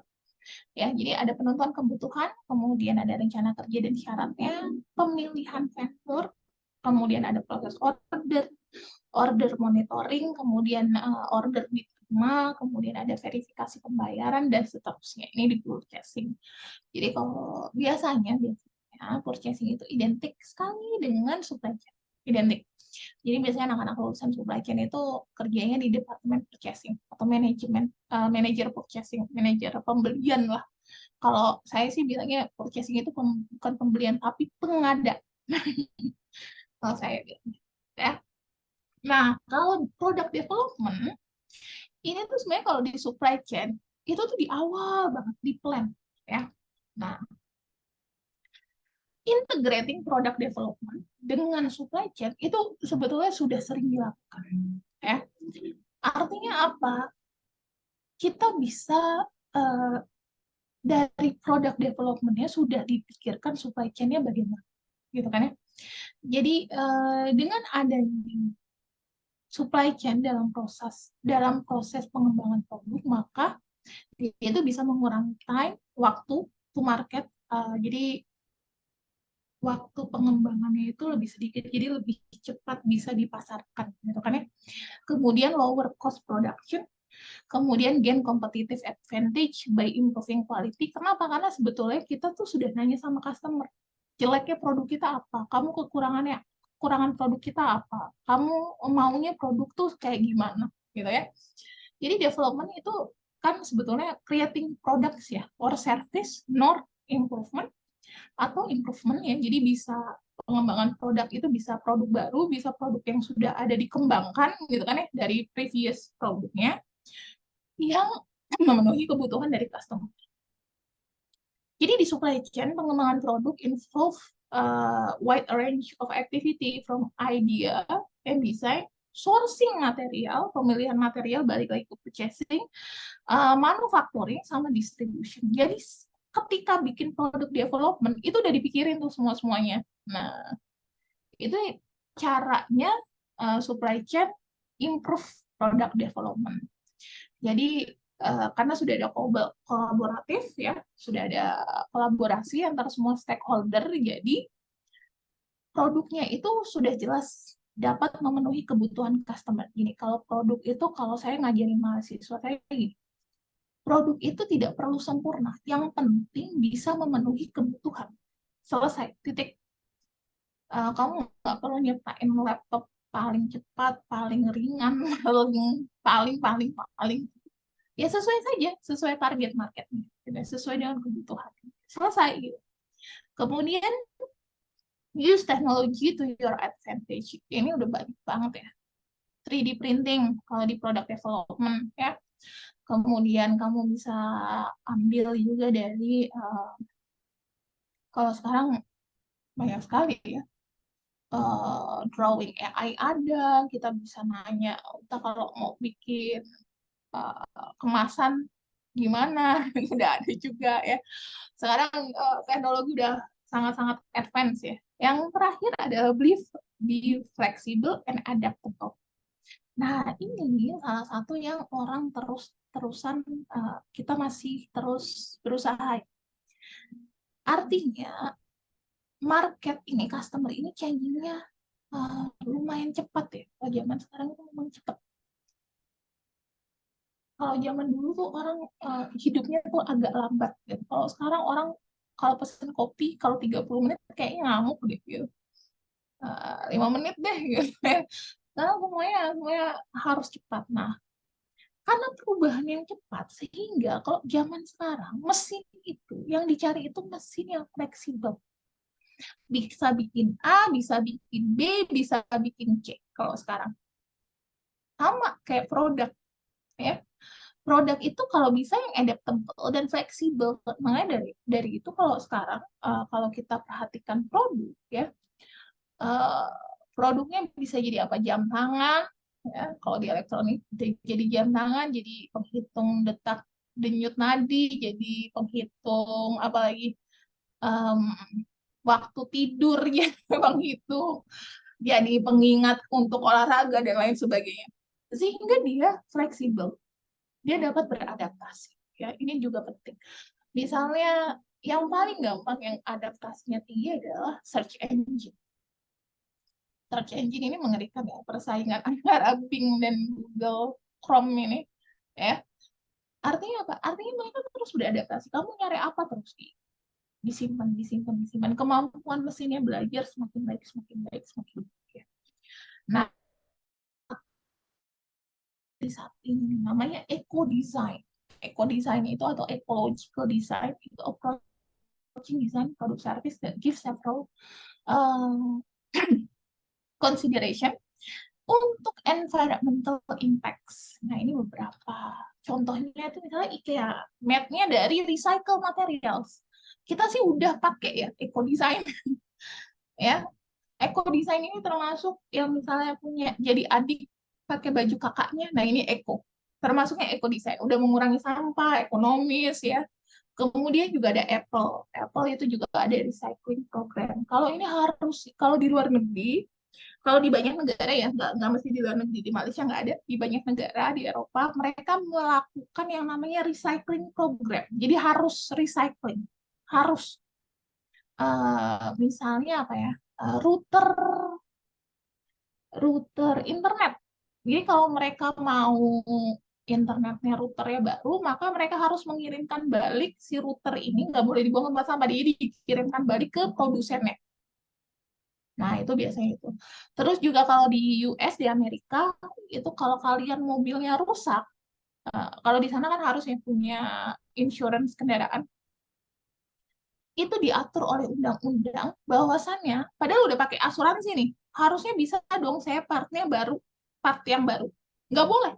S2: Ya, jadi ada penentuan kebutuhan, kemudian ada rencana kerja dan syaratnya, pemilihan vendor, kemudian ada proses order monitoring, kemudian order diterima, kemudian ada verifikasi pembayaran dan seterusnya. Ini di purchasing. Jadi kalau biasanya purchasing itu identik sekali dengan supply chain. Identik. Jadi biasanya anak-anak lulusan supply chain itu kerjanya di departemen purchasing atau manajemen, manajer purchasing, manajer pembelian lah. Kalau saya sih bilangnya purchasing itu bukan pembelian tapi pengada. Kalau saya bilang ya. Nah, kalau product development ini tuh sebenarnya kalau di supply chain itu tuh di awal banget di plan ya. Nah, integrating product development dengan supply chain itu sebetulnya sudah sering dilakukan ya. Artinya apa? Kita bisa dari product development-nya sudah dipikirkan supply chain-nya bagaimana gitu kan ya. Jadi dengan adanya supply chain dalam proses pengembangan produk, maka itu bisa mengurangi time, waktu to market. Jadi waktu pengembangannya itu lebih sedikit, jadi lebih cepat bisa dipasarkan, gitu kan ya. Kemudian lower cost production, kemudian gain competitive advantage by improving quality. Kenapa? Karena sebetulnya kita tuh sudah nanya sama customer, jeleknya produk kita apa, kamu kekurangan produk kita apa, kamu maunya produk tuh kayak gimana, gitu ya. Jadi development itu kan sebetulnya creating products ya, or service, nor improvement atau improvement ya. Jadi bisa pengembangan produk itu bisa produk baru, bisa produk yang sudah ada dikembangkan gitu kan ya dari previous produknya yang memenuhi kebutuhan dari customer. Jadi di supply chain pengembangan produk involve wide range of activity from idea and design, sourcing material, pemilihan material balik lagi ke purchasing, manufacturing sama distribution. Jadi ketika bikin produk development itu udah dipikirin tuh semuanya. Nah, itu caranya supply chain improve product development. Jadi karena sudah ada kolaboratif ya, sudah ada kolaborasi antara semua stakeholder, jadi produknya itu sudah jelas dapat memenuhi kebutuhan customer. Gini, kalau produk itu kalau saya ngajarin mahasiswa saya gini, produk itu tidak perlu sempurna, yang penting bisa memenuhi kebutuhan. Selesai, titik. Kamu nggak perlu nyiptain laptop paling cepat, paling ringan, paling. Ya sesuai saja, sesuai target marketnya, sesuai dengan kebutuhan. Selesai gitu. Kemudian use technology to your advantage. Ini udah banyak banget ya. 3D printing kalau di product development ya. Kemudian kamu bisa ambil juga dari kalau sekarang banyak sekali ya. Drawing AI ada, kita bisa nanya, kita kalau mau bikin kemasan gimana, udah ada juga ya. Sekarang teknologi udah sangat-sangat advance ya. Yang terakhir adalah be flexible and adaptable. Nah, ini salah satu yang orang terusan kita masih terus berusaha. Artinya market ini, customer ini changing-nya lumayan cepat ya. Kalau zaman sekarang itu memang cepat. Kalau zaman dulu tuh orang hidupnya tuh agak lambat. Gitu. Kalau sekarang orang kalau pesen kopi, kalau 30 menit kayaknya ngamuk deh gitu. 5 menit deh gitu. Karena semuanya harus cepat. Nah, karena perubahan yang cepat, sehingga kalau zaman sekarang, mesin itu, yang dicari itu mesin yang fleksibel. Bisa bikin A, bisa bikin B, bisa bikin C kalau sekarang. Sama kayak produk. Ya. Produk itu kalau bisa yang adaptable dan fleksibel. Makanya dari itu kalau sekarang, kalau kita perhatikan produk, ya, produknya bisa jadi apa? Jam tangan, ya, kalau di elektronik jadi jam tangan, jadi penghitung detak denyut nadi, jadi penghitung apalagi waktu tidur ya, penghitung, jadi pengingat untuk olahraga dan lain sebagainya. Sehingga dia fleksibel, dia dapat beradaptasi. Ya, ini juga penting. Misalnya yang paling gampang yang adaptasinya tinggi adalah search engine. Search engine ini mengerikan ya, persaingan antara Bing dan Google Chrome ini ya. Artinya apa? Artinya mereka terus beradaptasi. Kamu nyari apa terus disimpan, disimpan, disimpan. Kemampuan mesinnya belajar semakin baik, semakin baik, semakin baik. Ya. Nah, di saat ini namanya eco design. Eco design itu atau ecological design itu approaching design product service that give several uh, consideration untuk environmental impacts. Nah, ini beberapa contohnya itu misalnya IKEA, made-nya dari recycle materials. Kita sih udah pakai ya eco design ya. Eco design ini termasuk yang misalnya punya jadi adik pakai baju kakaknya. Nah, ini eco. Termasuknya eco design. Udah mengurangi sampah, ekonomis ya. Kemudian juga ada Apple. Apple itu juga ada recycling program. Kalau ini harus, kalau di luar negeri, kalau di banyak negara ya, nggak mesti di luar negeri, di Malaysia nggak ada, di banyak negara di Eropa, mereka melakukan yang namanya recycling program. Jadi harus recycling, harus. Misalnya apa ya, router router internet. Jadi kalau mereka mau internetnya routernya baru, maka mereka harus mengirimkan balik si router ini, nggak boleh dibuang ke tempat sampah, jadi dikirimkan balik ke produsennya. Nah, itu biasanya itu. Terus juga kalau di US, di Amerika, itu kalau kalian mobilnya rusak, kalau di sana kan harusnya punya insurance kendaraan, itu diatur oleh undang-undang bahwasannya, padahal udah pakai asuransi nih, harusnya bisa dong saya partnya baru, part yang baru. Nggak boleh.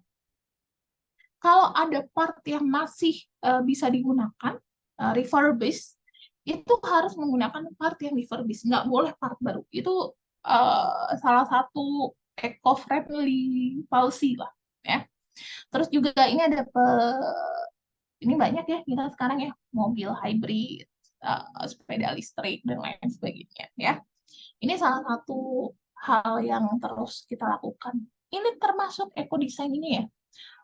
S2: Kalau ada part yang masih bisa digunakan, refurbished, itu harus menggunakan part yang refurbished, nggak boleh part baru. Itu salah satu eco-friendly policy lah, ya. Terus juga ini ada ini banyak ya kita sekarang ya, mobil hybrid, sepeda listrik dan lain sebagainya ya. Ini salah satu hal yang terus kita lakukan. Ini termasuk eco design ini ya.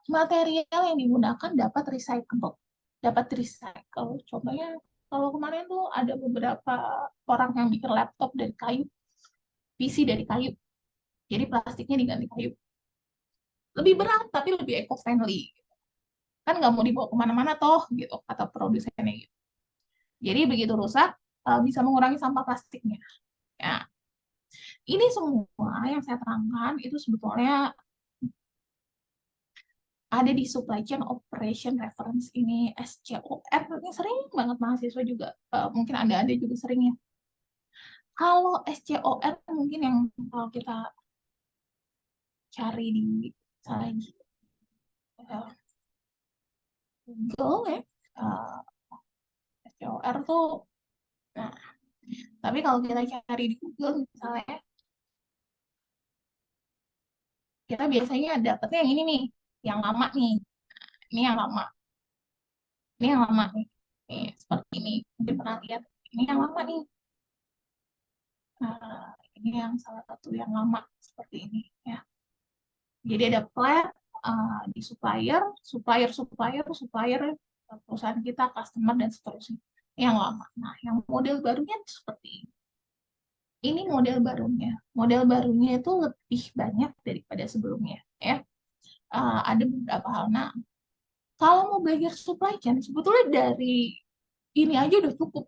S2: Material yang digunakan dapat recyclable, dapat recycle. Contohnya kalau kemarin tuh ada beberapa orang yang bikin laptop dari kayu, PC dari kayu. Jadi plastiknya diganti kayu. Lebih berat tapi lebih eco friendly. Kan nggak mau dibawa kemana-mana toh gitu kata produsennya gitu. Jadi begitu rusak bisa mengurangi sampah plastiknya. Ya, ini semua yang saya terangkan itu sebetulnya ada di Supply Chain Operation Reference ini SCOR. Ini sering banget mahasiswa juga, mungkin ada juga seringnya. Kalau SCOR mungkin yang kalau kita cari di misalnya Google ya, SCOR tuh, nah, tapi kalau kita cari di Google misalnya, kita biasanya dapetnya yang ini nih, yang lama nih. Ini yang lama. Ini yang lama nih. Nih, seperti ini. Mungkin pernah lihat. Ini yang lama nih. Nah, ini yang salah satu yang lama seperti ini ya. Jadi ada plan di supplier, supplier, perusahaan kita, customer dan seterusnya. Yang lama. Nah, yang model barunya seperti ini. Ini model barunya. Model barunya itu lebih banyak daripada sebelumnya ya. Ada beberapa hal. Nah, kalau mau belajar supply chain sebetulnya dari ini aja udah cukup.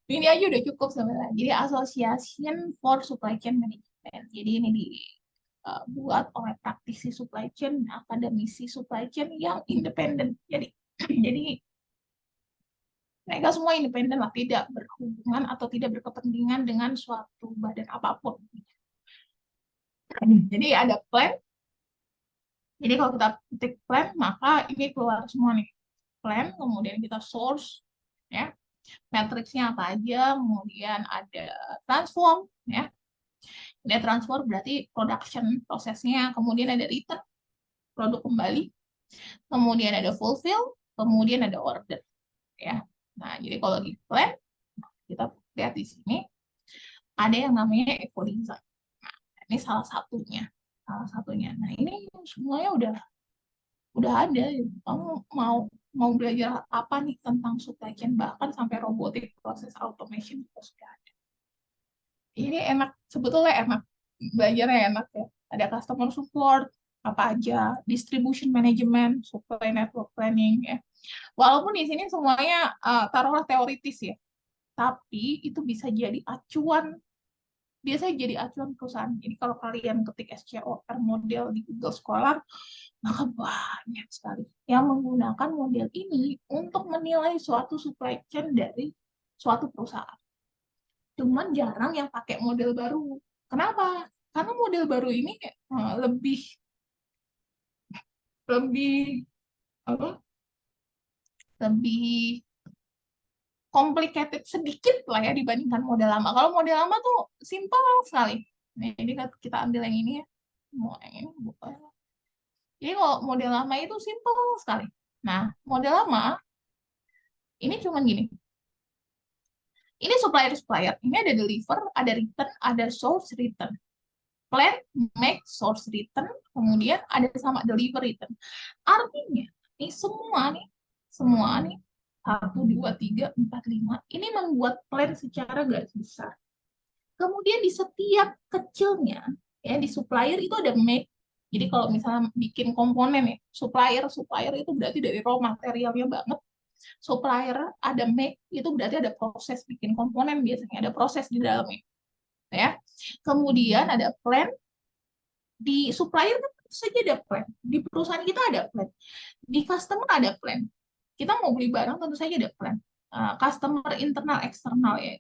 S2: Ini aja udah cukup sebenarnya. Jadi Association for Supply Chain Management. Jadi ini dibuat oleh praktisi supply chain, akademisi supply chain yang independen. Jadi jadi mereka semua independen lah, tidak berhubungan atau tidak berkepentingan dengan suatu badan apapun. Jadi ada plan. Jadi kalau kita ketik plan, maka ini keluar semua nih. Plan, kemudian kita source, ya. Matriksnya apa aja, kemudian ada transform, ya. Ada transform berarti production prosesnya, kemudian ada return, produk kembali, kemudian ada fulfill, kemudian ada order, ya. Nah, jadi kalau di plan, kita lihat di sini, ada yang namanya eco design. Nah, ini salah satunya. Salah satunya. Nah, ini semuanya udah ada. Kamu mau mau belajar apa nih tentang supply chain, bahkan sampai robotic process automation juga sudah ada. Ini enak, sebetulnya enak, belajarnya enak ya. Ada customer support, apa aja, distribution management, supply network planning ya. Walaupun di sini semuanya taruhlah teoritis ya, tapi itu bisa jadi acuan, biasanya jadi acuan perusahaan. Jadi kalau kalian ketik SCOR model di Google Scholar, maka banyak sekali yang menggunakan model ini untuk menilai suatu supply chain dari suatu perusahaan. Cuman jarang yang pakai model baru. Kenapa? Karena model baru ini lebih lebih apa? Lebih complicated sedikit lah ya dibandingkan model lama. Kalau model lama tuh simpel sekali. Nah, ini kita ambil yang ini ya. Mau yang ini buka. Jadi kalau model lama itu simpel sekali. Nah, model lama ini cuman gini. Ini supplier-supplier. Ini ada deliver, ada return, ada source return. Plan, make, source return, kemudian ada sama deliver return. Artinya, ini semua nih, 1, 2, 3, 4, 5, ini membuat plan secara garis besar. Kemudian di setiap kecilnya, ya di supplier itu ada make. Jadi kalau misalnya bikin komponen ya, supplier itu berarti dari raw materialnya banget. Supplier ada make, itu berarti ada proses bikin komponen, biasanya ada proses di dalamnya. Ya. Kemudian ada plan, di supplier kan saja ada plan, di perusahaan kita ada plan, di customer ada plan. Kita mau beli barang tentu saja ada plan. Customer internal eksternal ya.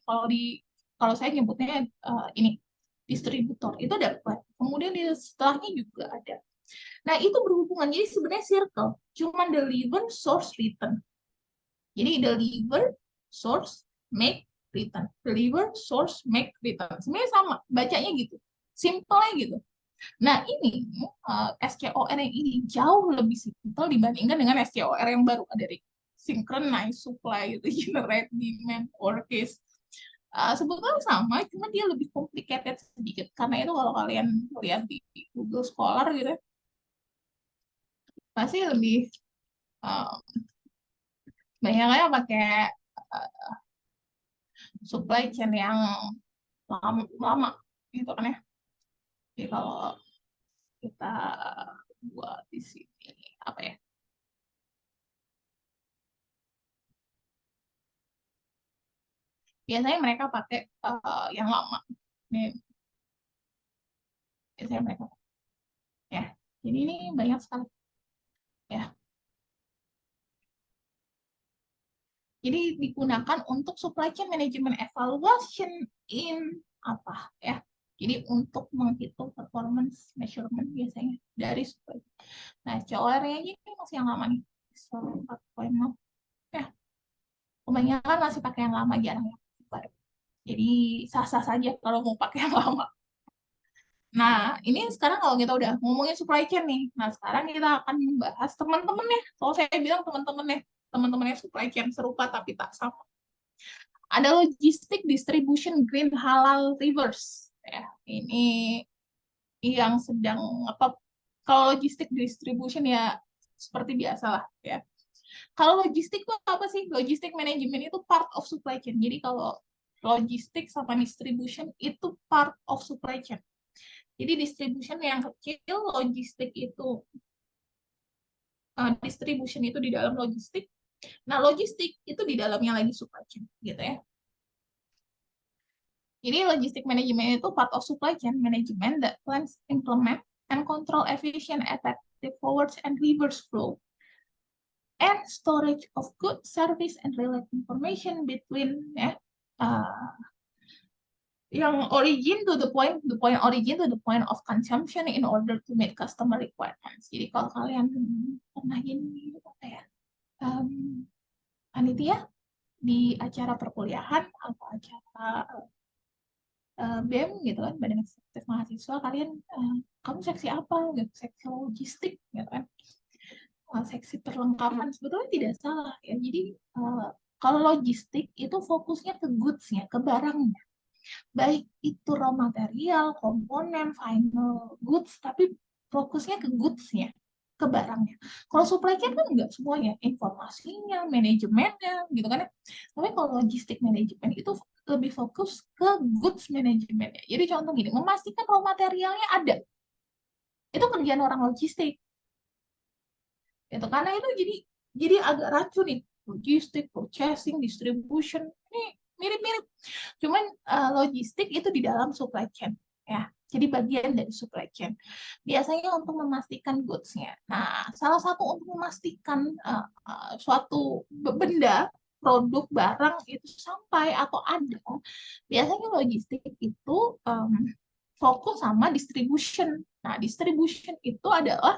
S2: Kalau saya nyebutnya ini distributor itu ada plan. Kemudian di setelahnya juga ada. Nah itu berhubungan. Jadi sebenarnya circle. Cuman deliver, source, return. Jadi deliver, source, make, return. Deliver, source, make, return. Sebenarnya sama. Bacanya gitu. Simple gitu. Nah, ini SCOR yang ini jauh lebih simpel dibandingkan dengan SCOR yang baru dari synchronize supply, generate demand, orchest. Sebetulnya sama, cuma dia lebih complicated sedikit. Karena itu kalau kalian lihat di Google Scholar gitu, pasti lebih banyaknya pakai supply chain yang lama gitu kan ya. Jadi kalau kita buat di sini apa ya? Biasanya mereka pakai yang lama. Nih, biasanya mereka ya. Jadi ini banyak sekali ya. Jadi digunakan untuk supply chain management evaluation in apa ya. Jadi untuk menghitung performance measurement biasanya dari supply. Nah, COR-nya ini masih yang lama nih. 4.0 ya. Kebanyakan masih pakai yang lama, jarang yang baru. Jadi sah-sah saja kalau mau pakai yang lama. Nah, ini sekarang kalau kita udah ngomongin supply chain nih, nah sekarang kita akan membahas teman-teman nih. Kalau saya bilang teman-teman nih, teman-temannya supply chain serupa tapi tak sama. Ada logistik distribution green halal reverse. Ya, ini yang sedang apa? Kalau logistik distribution ya seperti biasa lah ya. Kalau logistik itu apa sih? Logistik manajemen itu part of supply chain. Jadi kalau logistik sama distribution itu part of supply chain. Jadi distribution yang kecil, logistik itu distribution itu di dalam logistik. Nah, logistik itu di dalamnya lagi supply chain, gitu ya. Jadi logistik manajemen itu part of supply chain management that plans, implement, and control efficient, effective forwards and reverse flow, and storage of goods, service, and related information between ya, yang origin to the point origin to the point of consumption in order to meet customer requirements. Jadi kalau kalian pernah ini apa ya, panitia di acara perkuliahan atau acara BEM gitu kan, Badan Eksekutif Mahasiswa, kalian kamu seksi apa gitu, seksi logistik gitu kan, seksi perlengkapan, sebetulnya tidak salah ya. Jadi kalau logistik itu fokusnya ke goods-nya, ke barangnya, baik itu raw material, komponen, final goods, tapi fokusnya ke goods-nya. ke barangnya. Kalau supply chain kan enggak semuanya, informasinya, manajemennya, gitu kan ya. Tapi kalau logistik manajemen itu lebih fokus ke goods manajemennya. Jadi contoh gini, memastikan raw materialnya ada. Itu kerjaan orang logistik. Itu karena itu jadi agak rancu nih. Logistik, purchasing, distribution, ini mirip-mirip. Cuman logistik itu di dalam supply chain, ya. Jadi bagian dari supply chain. Biasanya untuk memastikan goods-nya. Nah, salah satu untuk memastikan suatu benda, produk, barang itu sampai atau ada, biasanya logistik itu fokus sama distribution. Nah, distribution itu adalah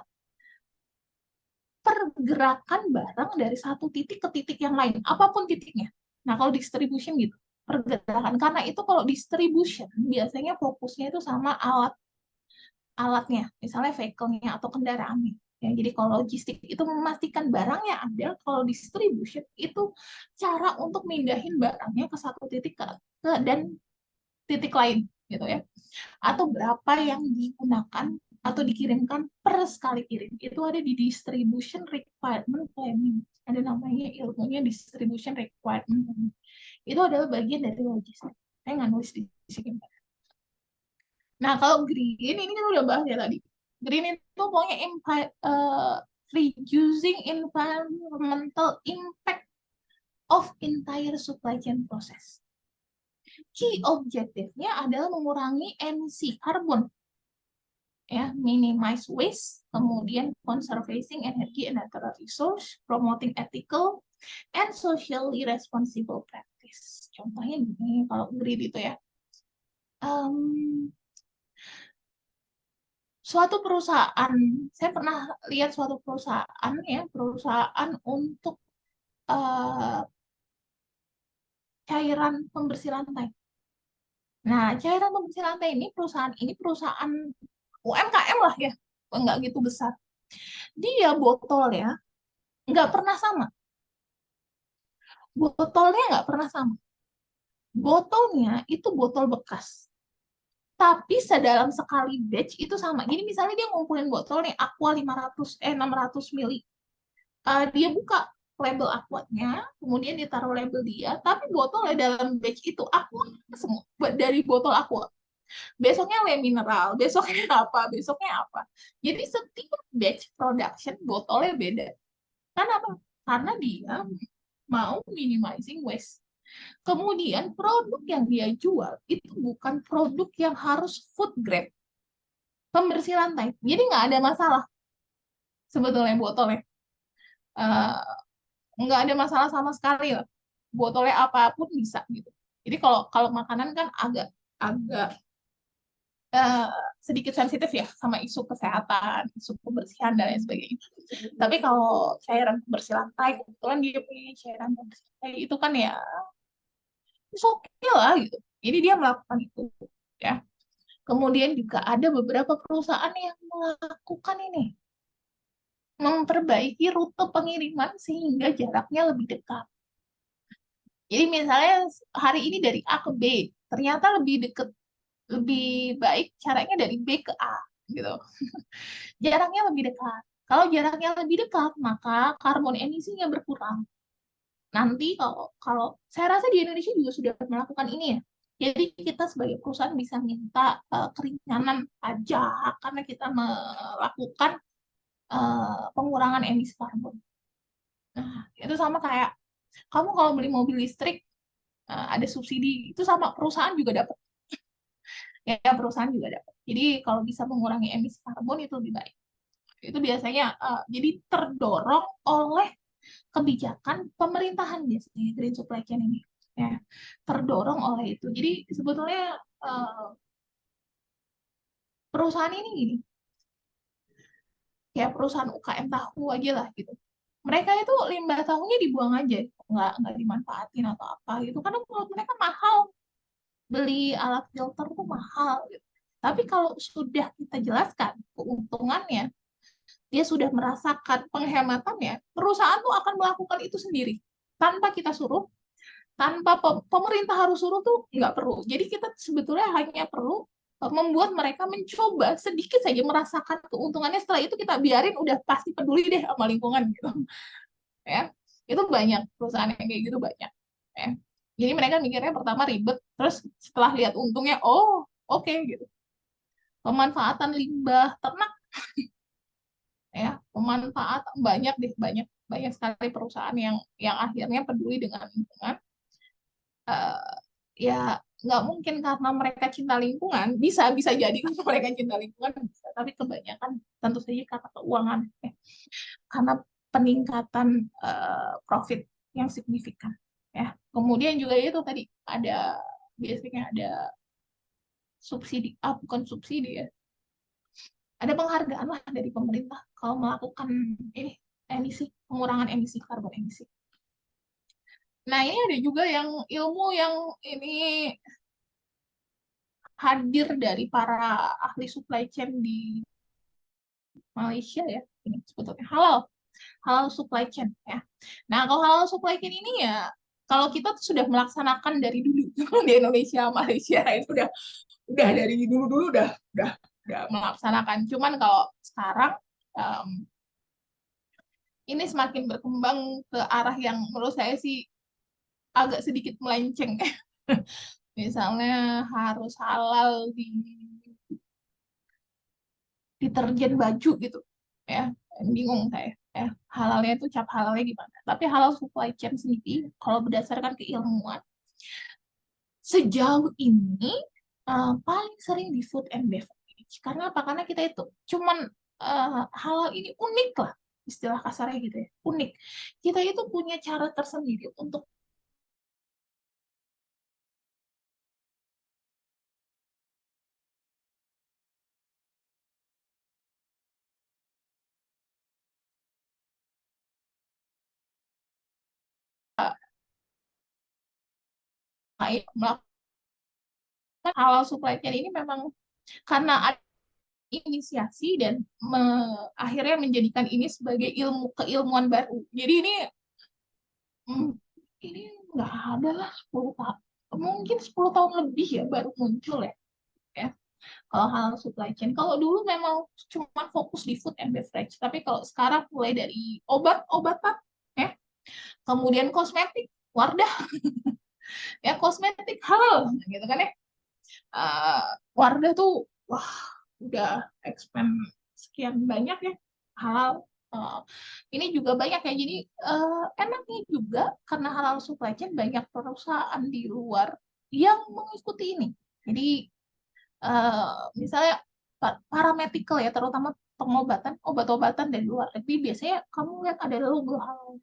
S2: pergerakan barang dari satu titik ke titik yang lain, apapun titiknya. Nah, kalau distribution gitu, pergerakan. Karena itu kalau distribution, biasanya fokusnya itu sama alatnya, misalnya vehicle-nya atau kendaraannya. Ya, jadi kalau logistik itu memastikan barangnya ada, kalau distribution itu cara untuk mindahin barangnya ke satu titik ke dan titik lain, gitu ya. Atau berapa yang digunakan atau dikirimkan per sekali kirim. Itu ada di distribution requirement planning. Ada namanya ilmunya distribution requirement planning. Itu adalah bagian dari logistik. Saya nggak nulis di sini. Nah, kalau green, ini kan udah bahas ya tadi. Green itu pokoknya reducing environmental impact of entire supply chain process. Key objektifnya adalah mengurangi emisi karbon, ya, minimize waste, kemudian conserving energy and natural resource, promoting ethical and socially responsible practice. Contohnya gini, kalau green itu ya, suatu perusahaan, saya pernah lihat suatu perusahaan ya, perusahaan untuk cairan pembersih lantai. Nah, cairan pembersih lantai ini perusahaan UMKM lah ya, nggak gitu besar. Dia botolnya nggak pernah sama. Botolnya nggak pernah sama. Botolnya itu botol bekas. Tapi sedalam sekali batch itu sama. Jadi misalnya dia ngumpulin botol nih Aqua 600 mili. Dia buka label Aquanya, kemudian ditaruh label dia, tapi botolnya dalam batch itu Aqua semua dari botol Aqua. Besoknya le mineral, besoknya apa, besoknya apa. Jadi setiap batch production botolnya beda. Kenapa? Karena dia mau minimizing waste. Kemudian produk yang dia jual itu bukan produk yang harus food grade, pembersih lantai. Jadi nggak ada masalah sebetulnya botolnya. Nggak ada masalah sama sekali lah. Botolnya apapun bisa gitu. Jadi kalau makanan kan agak uh, sedikit sensitif ya sama isu kesehatan, isu kebersihan dan lain sebagainya. Tapi kalau cairan pembersih lantai, kebetulan dia punya cairan pembersih lantai itu kan ya, oke lah gitu. Jadi dia melakukan itu ya. Kemudian juga ada beberapa perusahaan yang melakukan ini, memperbaiki rute pengiriman sehingga jaraknya lebih dekat. Jadi misalnya hari ini dari A ke B, ternyata lebih dekat, lebih baik caranya dari B ke A gitu. Jaraknya lebih dekat. Kalau jaraknya lebih dekat, maka karbon emisinya berkurang. Nanti kalau saya rasa di Indonesia juga sudah melakukan ini ya. Jadi kita sebagai perusahaan bisa minta keringanan pajak karena kita melakukan pengurangan emisi karbon. Nah, itu sama kayak kamu kalau beli mobil listrik ada subsidi, itu sama perusahaan juga dapat. Ya, perusahaan juga dapat. Jadi kalau bisa mengurangi emisi karbon itu lebih baik. Itu biasanya jadi terdorong oleh kebijakan pemerintahan biasanya green supply chain ini. Ya, terdorong oleh itu. Jadi sebetulnya perusahaan ini gini, ya perusahaan UKM tahu aja lah gitu. Mereka itu limbah tahunya dibuang aja, nggak dimanfaatin atau apa gitu. Karena menurut mereka mahal, beli alat filter tuh mahal gitu. Tapi kalau sudah kita jelaskan keuntungannya, dia sudah merasakan penghematannya, perusahaan tuh akan melakukan itu sendiri tanpa kita suruh, tanpa pemerintah harus suruh tuh nggak perlu. Jadi kita sebetulnya hanya perlu membuat mereka mencoba sedikit saja merasakan keuntungannya, setelah itu kita biarin udah pasti peduli deh sama lingkungan gitu ya. Itu banyak perusahaan yang kayak gitu, banyak ya. Jadi mereka mikirnya pertama ribet, terus setelah lihat untungnya, oh oke gitu. Pemanfaatan limbah ternak ya, pemanfaatan banyak deh, banyak banyak sekali perusahaan yang akhirnya peduli dengan lingkungan. Eh, ya nggak mungkin karena mereka cinta lingkungan, bisa bisa jadi karena mereka cinta lingkungan bisa, tapi kebanyakan tentu saja karena keuangan ya. Karena peningkatan profit yang signifikan ya. Kemudian juga itu tadi ada, biasanya ada subsidi, bukan subsidi ya, ada penghargaan lah dari pemerintah kalau melakukan ini, pengurangan emisi karbon emisi. Nah, ini ada juga yang ilmu yang ini hadir dari para ahli supply chain di Malaysia ya, ini sebetulnya halal, halal supply chain ya. Nah, kalau halal supply chain ini ya, kalau kita tuh sudah melaksanakan dari dulu di Indonesia, Malaysia itu udah dari dulu-dulu udah melaksanakan. Cuman kalau sekarang um, ini semakin berkembang ke arah yang menurut saya sih agak sedikit melenceng. Misalnya harus halal di deterjen baju gitu ya, bingung saya ya, halalnya itu cap halalnya gimana. Tapi halal supply chain sendiri kalau berdasarkan keilmuan sejauh ini paling sering di food and beverage. Karena apa? Karena kita itu cuman halal ini unik lah, istilah kasarnya gitu ya, unik. Kita itu punya cara tersendiri untuk melakukan halal supply chain ini memang karena ada inisiasi dan akhirnya menjadikan ini sebagai ilmu keilmuan baru. Jadi hmm, ini nggak ada lah 10 tahun, mungkin 10 tahun lebih ya baru muncul ya. Ya. Kalau hal supply chain, kalau dulu memang cuma fokus di food and beverage, tapi kalau sekarang mulai dari obat-obatan, ya, kemudian kosmetik, Wardah, ya kosmetik halal, gitu kan ya. Uh, Wardah tuh, wah, udah expand sekian banyak ya halal. Uh, ini juga banyak ya, jadi enaknya juga karena halal supply chain banyak perusahaan di luar yang mengikuti ini. Jadi misalnya paramedical ya, terutama pengobatan, obat-obatan dari luar negeri, biasanya kamu lihat ada logo halal.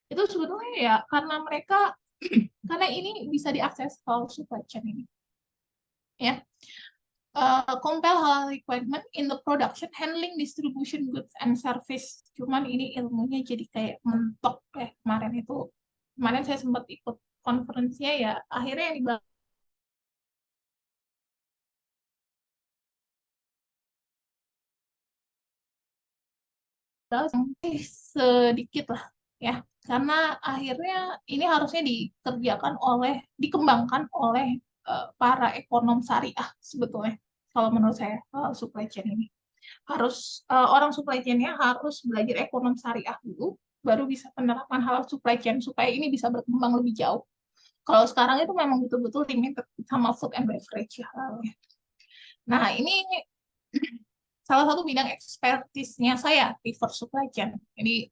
S2: Itu sebetulnya ya karena mereka karena ini bisa diakses kalau supply chain ini ya. Compile halal requirement in the production, handling, distribution goods and service. Cuman ini ilmunya jadi kayak mentok ya. Kemarin saya sempat ikut konferensinya ya, akhirnya yang dibahas sedikit lah ya, karena akhirnya ini harusnya dikembangkan oleh para ekonom syariah sebetulnya. Kalau menurut saya supply chain ini harus orang supply chain-nya harus belajar ekonom syariah dulu, baru bisa penerapan halal supply chain supaya ini bisa berkembang lebih jauh. Kalau sekarang itu memang betul-betul limited sama food and beverage ya. Nah, ini salah satu bidang ekspertisnya saya, reverse supply chain. Jadi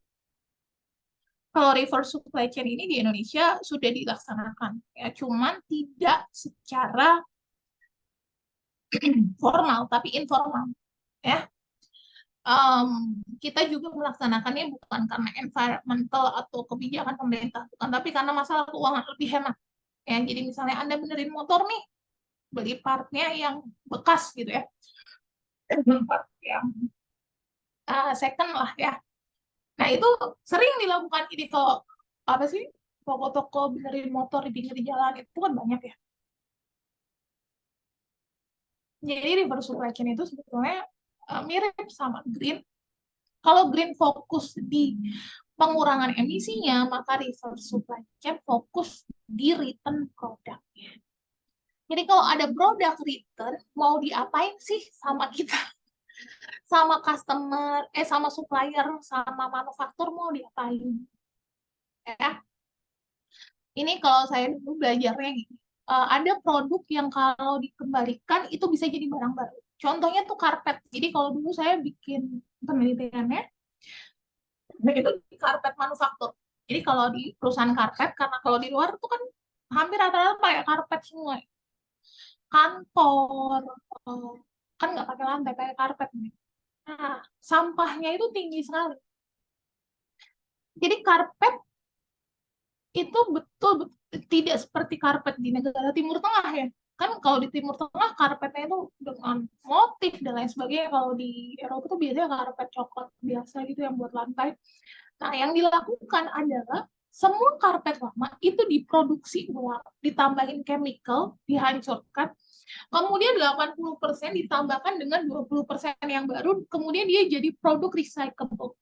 S2: kalau reverse supply chain ini di Indonesia sudah dilaksanakan, ya, cuman tidak secara formal, tapi informal, ya. Kita juga melaksanakannya bukan karena environmental atau kebijakan pemerintah, bukan, tapi karena masalah keuangan lebih hemat. Ya, jadi misalnya Anda benerin motor nih, beli partnya yang bekas gitu ya, part yang second lah ya. Nah, itu sering dilakukan ini kalau apa sih, toko-toko benerin motor di pinggir jalan itu kan banyak ya. Jadi reverse supply chain itu sebetulnya mirip sama green. Kalau green fokus di pengurangan emisinya, maka reverse supply chain fokus di return produknya. Jadi kalau ada produk return, mau diapain sih sama kita? Sama customer, sama supplier, sama manufaktur mau diapain? Ya, ini kalau saya dulu belajarnya gini. Ada produk yang kalau dikembalikan itu bisa jadi barang baru. Contohnya tuh karpet. Jadi kalau dulu saya bikin penelitiannya, itu di karpet manufaktur. Jadi kalau di perusahaan karpet, karena kalau di luar tuh kan hampir rata-rata pakai karpet semua. Kantor, eh, kan nggak pakai lantai, pakai karpet nih. Nah, sampahnya itu tinggi sekali. Jadi karpet itu betul, tidak seperti karpet di negara Timur Tengah ya. Kan kalau di Timur Tengah karpetnya itu dengan motif dan lain sebagainya. Kalau di Eropa itu biasanya karpet coklat biasa gitu yang buat lantai. Nah, yang dilakukan adalah semua karpet lama itu diproduksi ulang, ditambahin chemical, dihancurkan, kemudian 80% ditambahkan dengan 20% yang baru, kemudian dia jadi produk recyclable.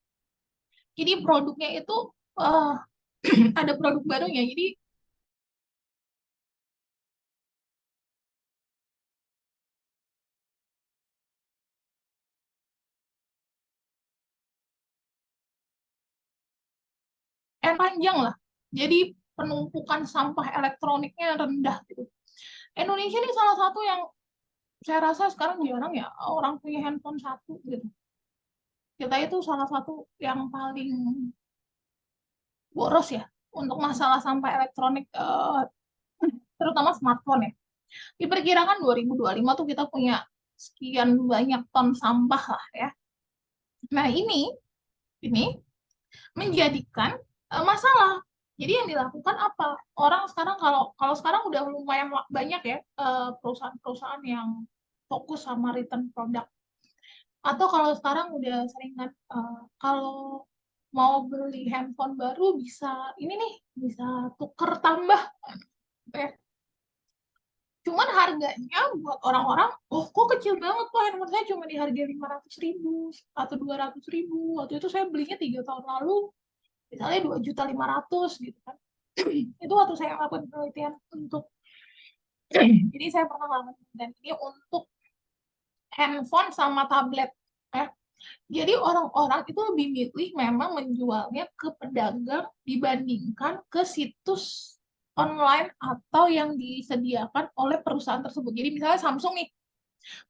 S2: Jadi produknya itu uh, ada produk barunya. Jadi panjang lah. Jadi penumpukan sampah elektroniknya rendah gitu. Indonesia ini salah satu yang saya rasa sekarang jarang ya orang punya handphone satu gitu. Kita itu salah satu yang paling boros ya untuk masalah sampah elektronik, terutama smartphone ya. Diperkirakan 2025 tuh kita punya sekian banyak ton sampah lah ya. Nah, ini menjadikan masalah. Jadi yang dilakukan apa? Orang sekarang kalau kalau sekarang udah lumayan banyak ya perusahaan-perusahaan yang fokus sama return product. Atau kalau sekarang udah seringan kalau mau beli handphone baru bisa ini nih, bisa tuker tambah gitu ya. Cuman harganya buat orang-orang, oh kok kecil banget kok, handphone saya cuma di harga 500.000 atau 200.000. Waktu itu saya belinya 3 tahun lalu, misalnya 2.500.000 gitu kan. Itu waktu saya melakukan penelitian untuk, jadi saya pernah melakukan penelitian ini untuk handphone sama tablet. Ya. Jadi orang-orang itu lebih milih memang menjualnya ke pedagang dibandingkan ke situs online atau yang disediakan oleh perusahaan tersebut. Jadi misalnya Samsung nih,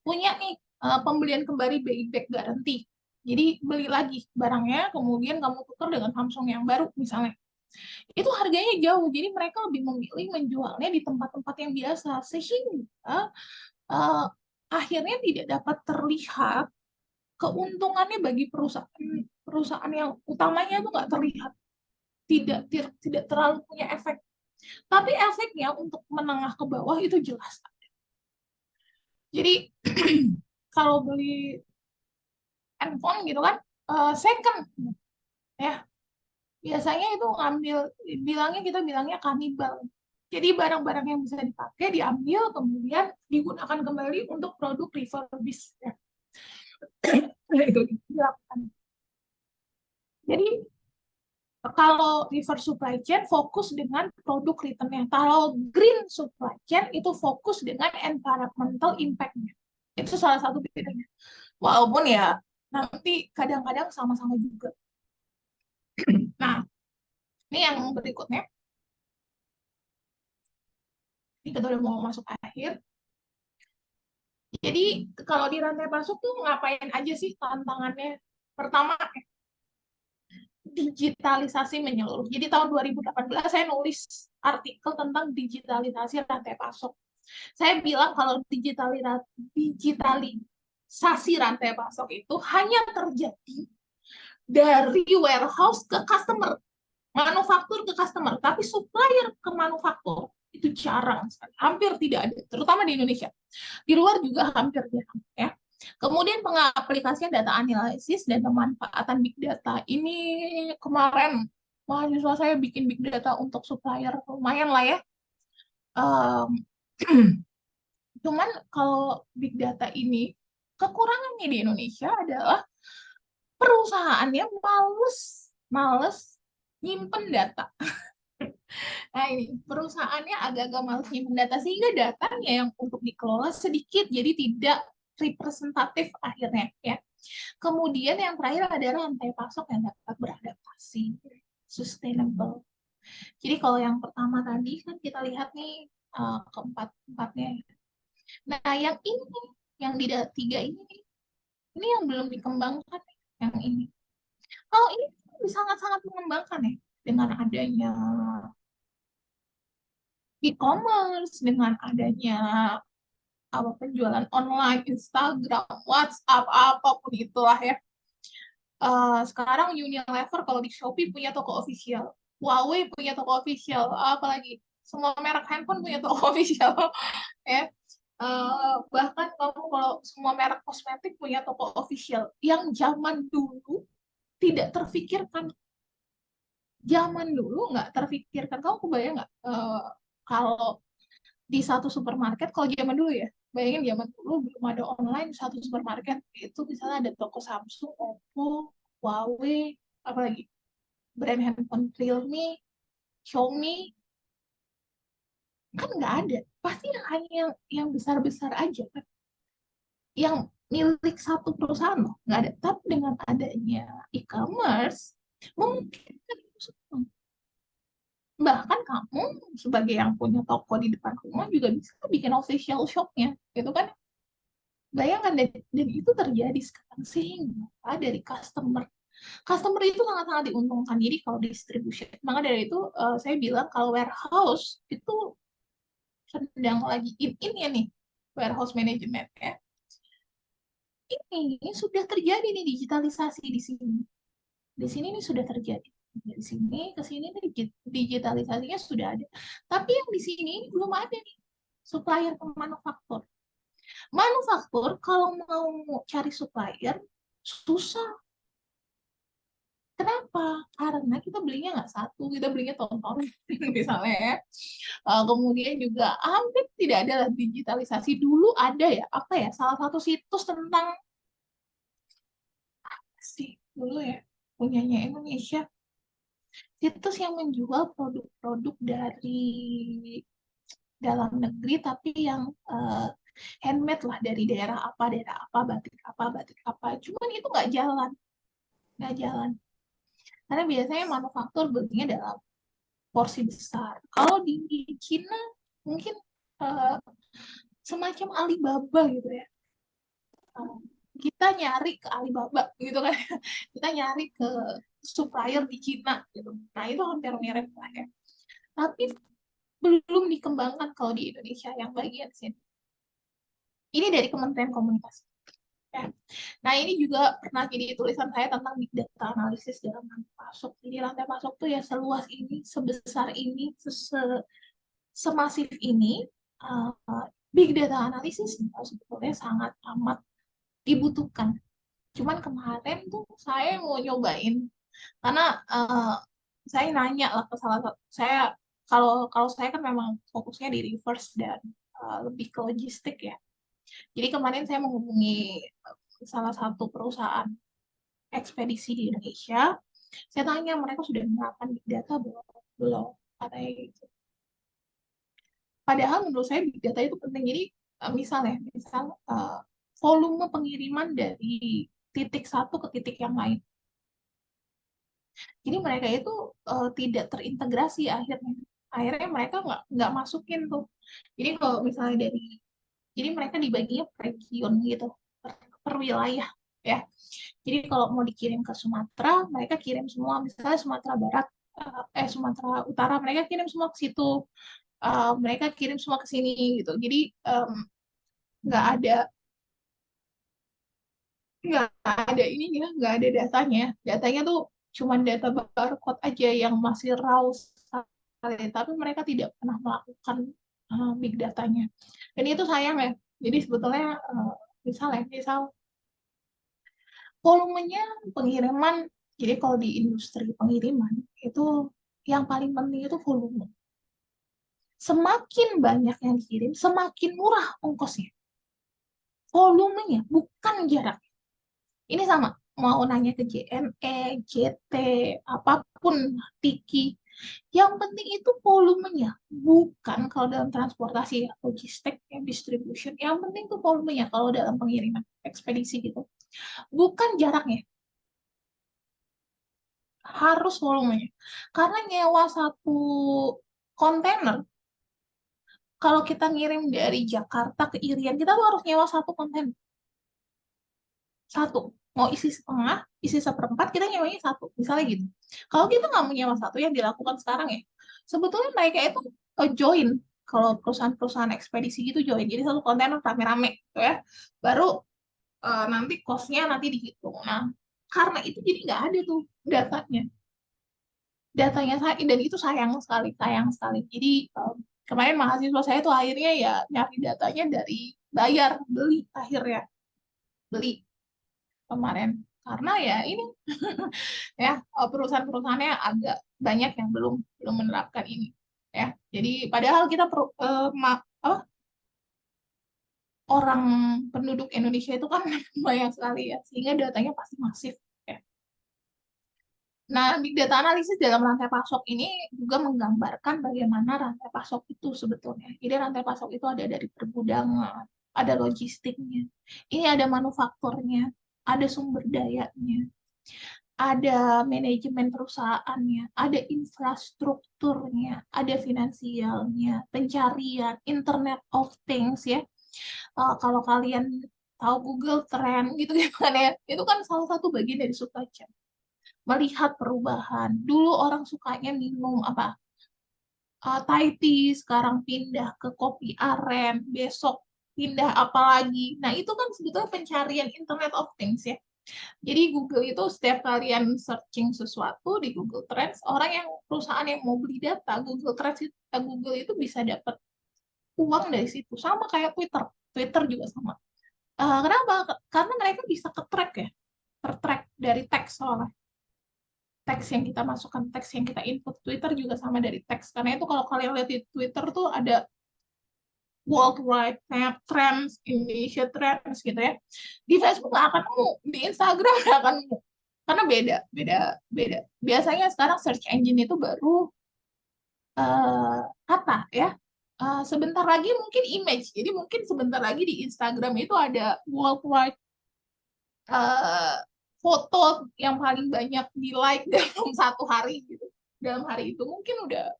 S2: punya nih pembelian kembali buyback garanti. Jadi beli lagi barangnya, kemudian kamu tukar dengan Samsung yang baru misalnya. Itu harganya jauh, jadi mereka lebih memilih menjualnya di tempat-tempat yang biasa, sehingga uh, akhirnya tidak dapat terlihat keuntungannya bagi perusahaan yang utamanya itu nggak terlihat, tidak terlalu punya efek. Tapi efeknya untuk menengah ke bawah itu jelas. Jadi kalau beli handphone gitu kan, second ya, biasanya itu ngambil, kita bilangnya kanibal. Jadi barang-barang yang bisa dipakai diambil kemudian digunakan kembali untuk produk refurbish ya. Itu dilakukan. Jadi kalau reverse supply chain fokus dengan produk returnnya. Kalau green supply chain itu fokus dengan environmental impact-nya. Itu salah satu bedanya. Walaupun ya nanti kadang-kadang sama-sama juga. Nah, ini yang berikutnya. Ini kita udah mau masuk akhir. Jadi kalau di rantai pasok tuh ngapain aja sih tantangannya? Pertama, digitalisasi menyeluruh. Jadi tahun 2018 saya nulis artikel tentang digitalisasi rantai pasok. Saya bilang kalau digitalisasi rantai pasok itu hanya terjadi dari warehouse ke customer, manufaktur ke customer, tapi supplier ke manufaktur itu jarang sekali, hampir tidak ada, terutama di Indonesia. Di luar juga hampir jarang ya. Kemudian pengaplikasian data analisis dan pemanfaatan big data. Ini kemarin mahasiswa saya bikin big data untuk supplier, lumayan lah ya. Um, Cuman kalau big data ini, kekurangannya di Indonesia adalah perusahaannya males nyimpen data. Nah ini perusahaannya agak-agak malas nyimpen data sehingga datanya yang untuk dikelola sedikit jadi tidak representatif akhirnya ya. Kemudian yang terakhir adalah rantai pasok yang dapat beradaptasi, sustainable. Jadi kalau yang pertama tadi kan kita lihat nih keempat-empatnya. Nah yang ini, yang di tiga ini yang belum dikembangkan, yang ini. Kalau ini sangat-sangat mengembangkan ya dengan adanya e-commerce, dengan adanya apa penjualan online, Instagram, WhatsApp, apapun itulah ya. Sekarang Unilever kalau di Shopee punya toko official, Huawei punya toko official, apalagi semua merek handphone punya toko official ya. Bahkan kamu kalau semua merek kosmetik punya toko official yang zaman dulu tidak terfikirkan. Zaman dulu nggak terfikirkan. Kamu kebayang nggak kalau di satu supermarket, kalau zaman dulu ya, bayangin zaman dulu belum ada online, satu supermarket itu misalnya ada toko Samsung, Oppo, Huawei, apalagi brand handphone Realme, Xiaomi, kan nggak ada. Pasti hanya yang besar-besar aja kan, yang milik satu perusahaan loh, nggak ada. Tapi dengan adanya e-commerce, mungkin bahkan kamu sebagai yang punya toko di depan rumah juga bisa bikin official shopnya, gitu kan? Bayangkan dan itu terjadi sekarang sehingga dari customer itu sangat-sangat diuntungkan. Jadi kalau distribution, maka dari itu saya bilang kalau warehouse itu sedang lagi in ya nih, warehouse management ya. Ini sudah terjadi nih digitalisasi di sini. Di sini ini sudah terjadi. Dari sini ke sini digitalisasinya sudah ada. Tapi yang di sini belum ada nih supplier ke manufaktur. Manufaktur kalau mau cari supplier susah. Kenapa? Karena kita belinya nggak satu, kita belinya tonton misalnya ya. Kemudian juga hampir tidak ada digitalisasi. Dulu ada ya, apa ya, salah satu situs tentang sih dulu ya, punyanya Indonesia. Situs yang menjual produk-produk dari dalam negeri tapi yang handmade lah dari daerah apa, batik apa. Cuman itu nggak jalan. Karena biasanya manufaktur belinya dalam porsi besar. Kalau di Cina mungkin uh, semacam Alibaba gitu ya. Kita nyari ke Alibaba gitu kan. Kita nyari ke supplier di Cina gitu. Nah, itu hampir mirip lah ya. Tapi belum dikembangkan kalau di Indonesia yang bagian sini. Ini dari Kementerian Komunikasi. Ya. Nah, ini juga pernah jadi tulisan saya tentang big data analisis dalam rantai pasok. Jadi rantai pasok tuh ya seluas ini, sebesar ini, semasif ini, uh, big data analisis sebetulnya sangat amat dibutuhkan. Cuman kemarin tuh saya mau nyobain karena saya nanya lah ke salah satu saya, kalau kalau saya kan memang fokusnya di reverse dan lebih ke logistik ya. Jadi kemarin saya menghubungi salah satu perusahaan ekspedisi di Indonesia. Saya tanya mereka sudah menerapkan big data belum? Belum, katanya gitu. Padahal menurut saya big data itu penting. Jadi misal volume pengiriman dari titik satu ke titik yang lain. Jadi mereka itu tidak terintegrasi akhirnya. Akhirnya mereka nggak masukin tuh. Jadi kalau misalnya jadi mereka dibaginya per region gitu, per wilayah ya. Jadi kalau mau dikirim ke Sumatera, mereka kirim semua. Misalnya Sumatera Barat, Sumatera Utara, mereka kirim semua ke situ. Mereka kirim semua ke sini gitu. Jadi nggak ada nggak ada ininya, nggak ada datanya. Datanya tuh cuma data barcode aja yang masih raw sekali, tapi mereka tidak pernah melakukan big datanya. Dan itu sayang ya. Jadi sebetulnya misal volumenya pengiriman, jadi kalau di industri pengiriman itu yang paling penting itu volume. Semakin banyak yang dikirim, semakin murah ongkosnya. Volumenya, bukan jarak. Ini sama, mau nanya ke JNE, JT, apapun, Tiki. Yang penting itu volumenya, bukan kalau dalam transportasi, ya, logistik, ya, distribution. Yang penting itu volumenya kalau dalam pengiriman ekspedisi gitu. Bukan jaraknya, harus volumenya. Karena nyewa satu kontainer, kalau kita ngirim dari Jakarta ke Irian, kita tuh harus nyewa satu kontainer. Satu. Mau isi setengah, isi seperempat, kita nyewanya satu. Misalnya gitu. Kalau kita nggak mau nyewa satu, yang dilakukan sekarang ya, sebetulnya mereka itu join. Kalau perusahaan-perusahaan ekspedisi gitu join. Jadi satu kontainer rame-rame gitu ya. Baru nanti cost-nya nanti dihitung. Nah, karena itu jadi nggak ada tuh datanya. Datanya saya, dan itu sayang sekali, sayang sekali. Jadi kemarin mahasiswa saya tuh akhirnya ya nyari datanya dari bayar, beli akhirnya. Beli kemarin karena ya ini ya perusahaan-perusahaannya agak banyak yang belum belum menerapkan ini ya. Jadi padahal kita apa, orang penduduk Indonesia itu kan banyak sekali ya, sehingga datanya pasti masif ya. Nah, big data analisis dalam rantai pasok ini juga menggambarkan bagaimana rantai pasok itu sebetulnya. Jadi rantai pasok itu ada dari pergudangan, ada logistiknya, ini ada manufakturnya, ada sumber dayanya, ada manajemen perusahaannya, ada infrastrukturnya, ada finansialnya, pencarian, Internet of Things ya. Kalau kalian tahu Google Trend gitu kan ya, itu kan salah satu bagian dari supply chain. Melihat perubahan. Dulu orang sukanya minum apa? Thai tea, sekarang pindah ke kopi aren, besok pindah apa lagi. Nah, itu kan sebetulnya pencarian Internet of Things ya. Jadi Google itu setiap kalian searching sesuatu di Google Trends, orang yang perusahaan yang mau beli data Google Trends itu, Google itu bisa dapat uang dari situ. Sama kayak Twitter. Twitter juga sama. Kenapa? Karena mereka bisa ke-track ya. Ter-track dari teks soalnya. Teks yang kita masukkan, teks yang kita input. Twitter juga sama dari teks. Karena itu kalau kalian lihat di Twitter tuh ada worldwide trends, Indonesia trends gitu ya. Di Facebook nggak akan nemu, di Instagram nggak akan nemu. Karena beda, beda, beda. Biasanya sekarang search engine itu baru kata ya. Sebentar lagi mungkin image. Jadi mungkin sebentar lagi di Instagram itu ada worldwide eh, foto yang paling banyak di like dalam satu hari gitu. Dalam hari itu mungkin udah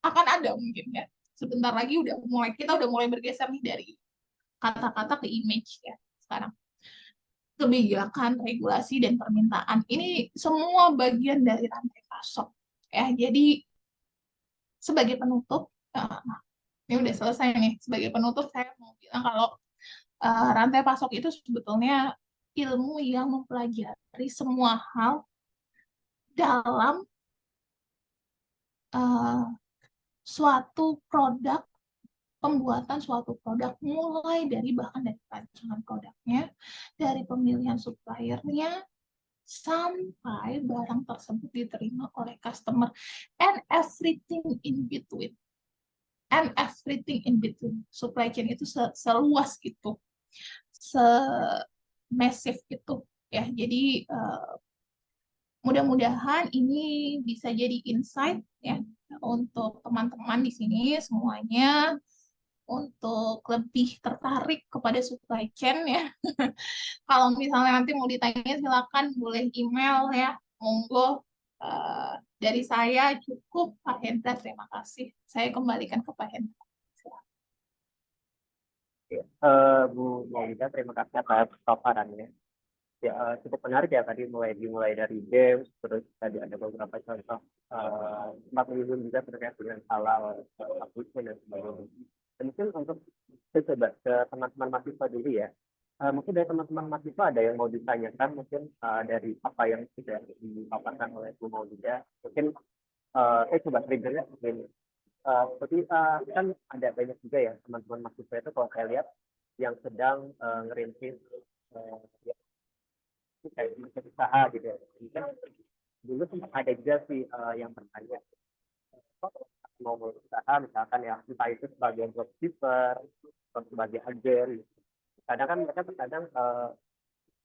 S2: akan ada mungkin ya. Sebentar lagi kita udah mulai bergeser nih dari kata-kata ke image ya sekarang. Kebijakan, regulasi, dan permintaan. Ini semua bagian dari rantai pasok. Ya, jadi sebagai penutup, ini udah selesai nih. Sebagai penutup, saya mau bilang kalau rantai pasok itu sebetulnya ilmu yang mempelajari semua hal dalam uh, suatu produk, pembuatan suatu produk, mulai dari bahkan dari perancangan produknya, dari pemilihan suppliernya, sampai barang tersebut diterima oleh customer, and everything in between. And everything in between. Supply chain itu seluas itu, se-massive itu ya. Jadi mudah-mudahan ini bisa jadi insight ya untuk teman-teman di sini semuanya, untuk lebih tertarik kepada supply chain ya. Kalau misalnya nanti mau ditanya silakan boleh email ya, monggo. Dari saya cukup, Pak Hendra, terima kasih. Saya kembalikan ke Pak Hendra.
S1: Ya, Bu Maulida, terima kasih atas paparannya. Ya, cukup menarik ya tadi dimulai dari games, terus tadi ada beberapa contoh tempat menyusun juga terkait dengan halal, application dan sebagainya. Dan mungkin untuk saya coba ke teman-teman mahasiswa dulu ya. Mungkin dari teman-teman mahasiswa ada yang mau ditanyakan mungkin dari apa yang sudah dipaparkan oleh Bu Maulida. Mungkin saya coba triggernya mungkin seperti kan ada banyak juga ya teman-teman mahasiswa itu kalau saya lihat yang sedang ngerintis ya, kayak bisnis usaha gitu ya. Kan dulu sempat ada juga sih yang bertanya mau usaha misalkan ya entah itu sebagai dropshipper atau sebagai agen. Kadang kan mereka terkadang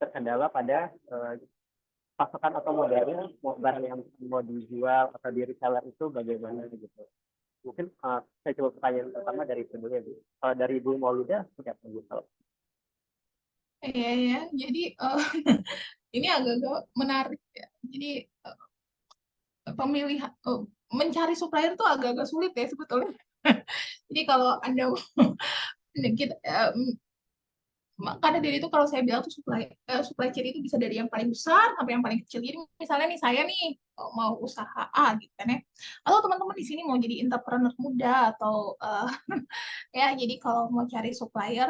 S1: terkendala pada pasokan atau modelnya, barang yang mau dijual atau di reseller itu bagaimana gitu. Mungkin saya coba pertanyaan pertama dari itu dulu ya Bu. Kalau dari Ibu Maulida seperti apa Bu? Kalau
S2: Iya, ya. Jadi ini agak-agak menarik ya. Jadi pemilihan mencari supplier itu agak-agak sulit ya sebetulnya. Jadi kalau Anda kita, karena dari itu kalau saya bilang tuh supply chain itu bisa dari yang paling besar sampai yang paling kecil. Jadi misalnya nih saya nih mau usaha A gitu kan ya. Atau teman-teman di sini mau jadi entrepreneur muda atau ya jadi kalau mau cari supplier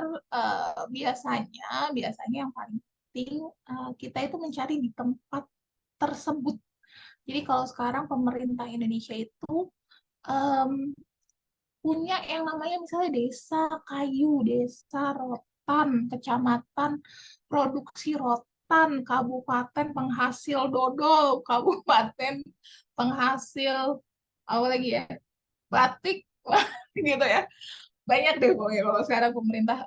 S2: biasanya yang paling penting kita itu mencari di tempat tersebut. Jadi kalau sekarang pemerintah Indonesia itu em, punya yang namanya misalnya desa kayu, desa rotan, kecamatan produksi rotan, kabupaten penghasil dodol, kabupaten penghasil apa lagi ya, batik, gitu ya. Banyak deh pokoknya kalau sekarang pemerintah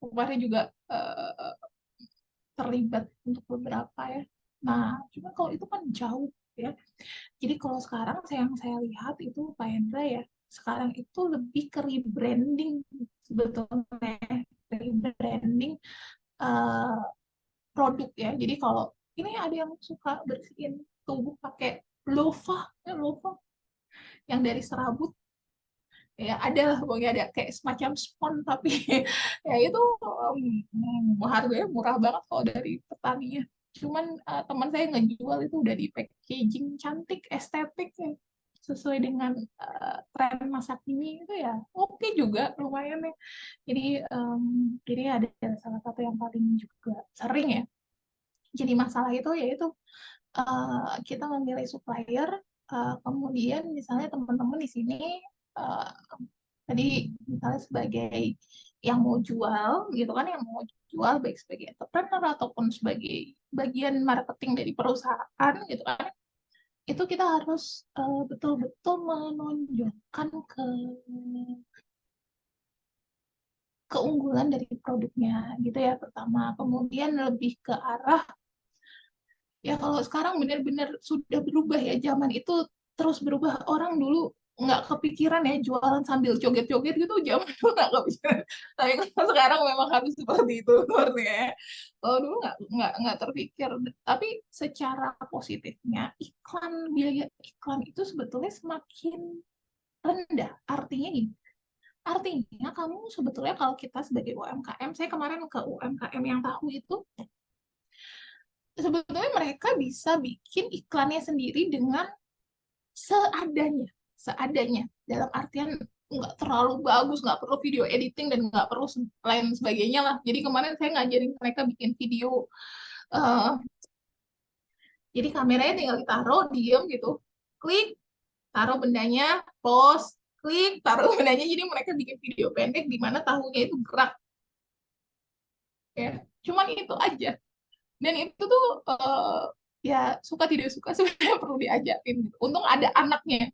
S2: kemarin juga terlibat untuk beberapa ya. Nah, cuma kalau itu kan jauh ya. Jadi kalau sekarang yang saya lihat itu Pak Hendra ya, sekarang itu lebih ke rebranding sebetulnya, rebranding uh, produk ya. Jadi kalau ini ada yang suka bersihin tubuh pakai loofah yang dari serabut ya, ada lah pokoknya ada kayak semacam spon tapi ya itu harganya murah banget kalau dari petaninya. Cuman teman saya ngejual itu udah di packaging cantik, estetik ya, sesuai dengan tren masa kini itu ya oke juga lumayan ya. Jadi ini ada salah satu yang paling juga sering ya. Jadi masalah itu yaitu kita memilih supplier, kemudian misalnya teman-teman di sini uh, tadi misalnya sebagai yang mau jual gitu kan, yang mau jual baik sebagai entrepreneur ataupun sebagai bagian marketing dari perusahaan gitu kan, itu kita harus betul-betul menonjolkan keunggulan dari produknya gitu ya pertama, kemudian lebih ke arah ya kalau sekarang benar-benar sudah berubah ya, zaman itu terus berubah. Orang dulu nggak kepikiran ya jualan sambil joget-joget gitu, zaman itu nggak kepikiran. Tapi kalau sekarang memang harus seperti itu sepertinya ya. Kalau dulu nggak terpikir. Tapi secara positifnya biaya iklan itu sebetulnya semakin rendah. Artinya gini, artinya kamu sebetulnya kalau kita sebagai UMKM, saya kemarin ke UMKM yang tahu itu, sebetulnya mereka bisa bikin iklannya sendiri dengan seadanya, seadanya. Dalam artian nggak terlalu bagus, nggak perlu video editing dan nggak perlu lain sebagainya lah. Jadi kemarin saya ngajarin mereka bikin video. Uh, jadi kameranya tinggal ditaruh, diem gitu, klik, taruh bendanya, pause, klik, taruh bendanya. Jadi mereka bikin video pendek di mana tahunya itu gerak. Ya, cuman itu aja. Dan itu tuh ya suka tidak suka sebenarnya perlu diajarin gitu. Untung ada anaknya.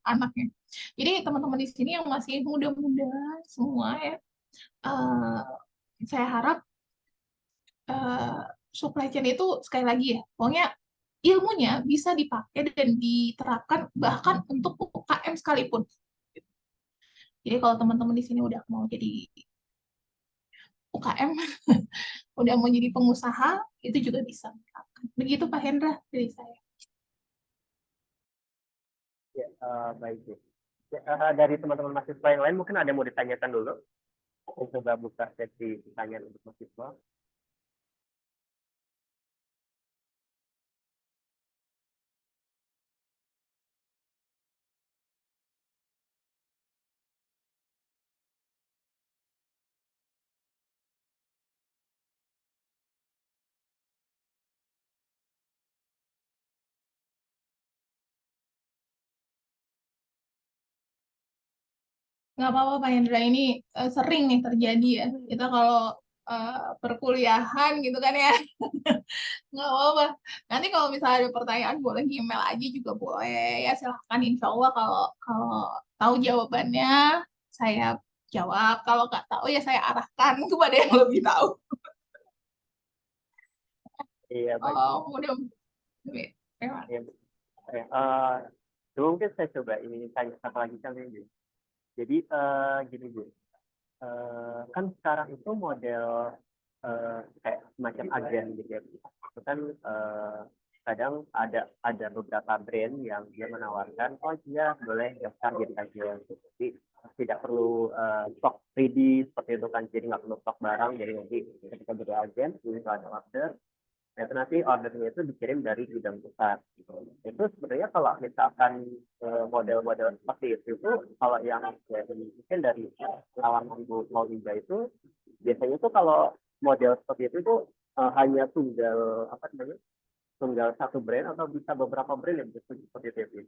S2: Jadi teman-teman di sini yang masih muda-muda semua ya, uh, saya harap uh, supply chain itu sekali lagi ya, pokoknya ilmunya bisa dipakai dan diterapkan bahkan untuk UKM sekalipun. Jadi kalau teman-teman di sini udah mau jadi UKM, udah mau jadi pengusaha, itu juga bisa. Begitu Pak Hendra dari saya.
S1: ya, baik Bu. Ya, dari teman-teman mahasiswa yang lain mungkin ada yang mau ditanyakan dulu. Saya coba buka sesi pertanyaan untuk mahasiswa.
S2: Nggak apa-apa Pak Hendra, ini sering nih terjadi ya. Kita kalau perkuliahan gitu kan ya, nggak apa-apa. Nanti kalau misalnya ada pertanyaan boleh email aja juga boleh ya, silahkan. Insya Allah kalau kalau tahu jawabannya saya jawab. Kalau nggak tahu ya saya arahkan kepada yang lebih tahu.
S1: Iya baik Bu.
S2: Oh, mudah. Terima
S1: Ya, mungkin saya coba ini tanya satu lagi kali ini. Jadi gini Bu, kan sekarang itu model kayak semacam agen gitu ya. Itu kan kadang ada beberapa brand yang dia menawarkan, oh dia boleh daftar jadi agen. Jadi tidak perlu stok ready seperti itu kan, jadi nggak perlu stok barang. Jadi nanti ketika jadi agen, ini kalau ada order, itu nanti ordernya itu dikirim dari gudang besar. Gitu. Itu sebenarnya kalau misalkan model-model seperti itu kalau yang mungkin dari lawanan Bu Maulida itu biasanya tuh kalau model seperti itu tuh hanya tunggal apa namanya tunggal satu brand atau bisa beberapa brand yang bisa seperti itu.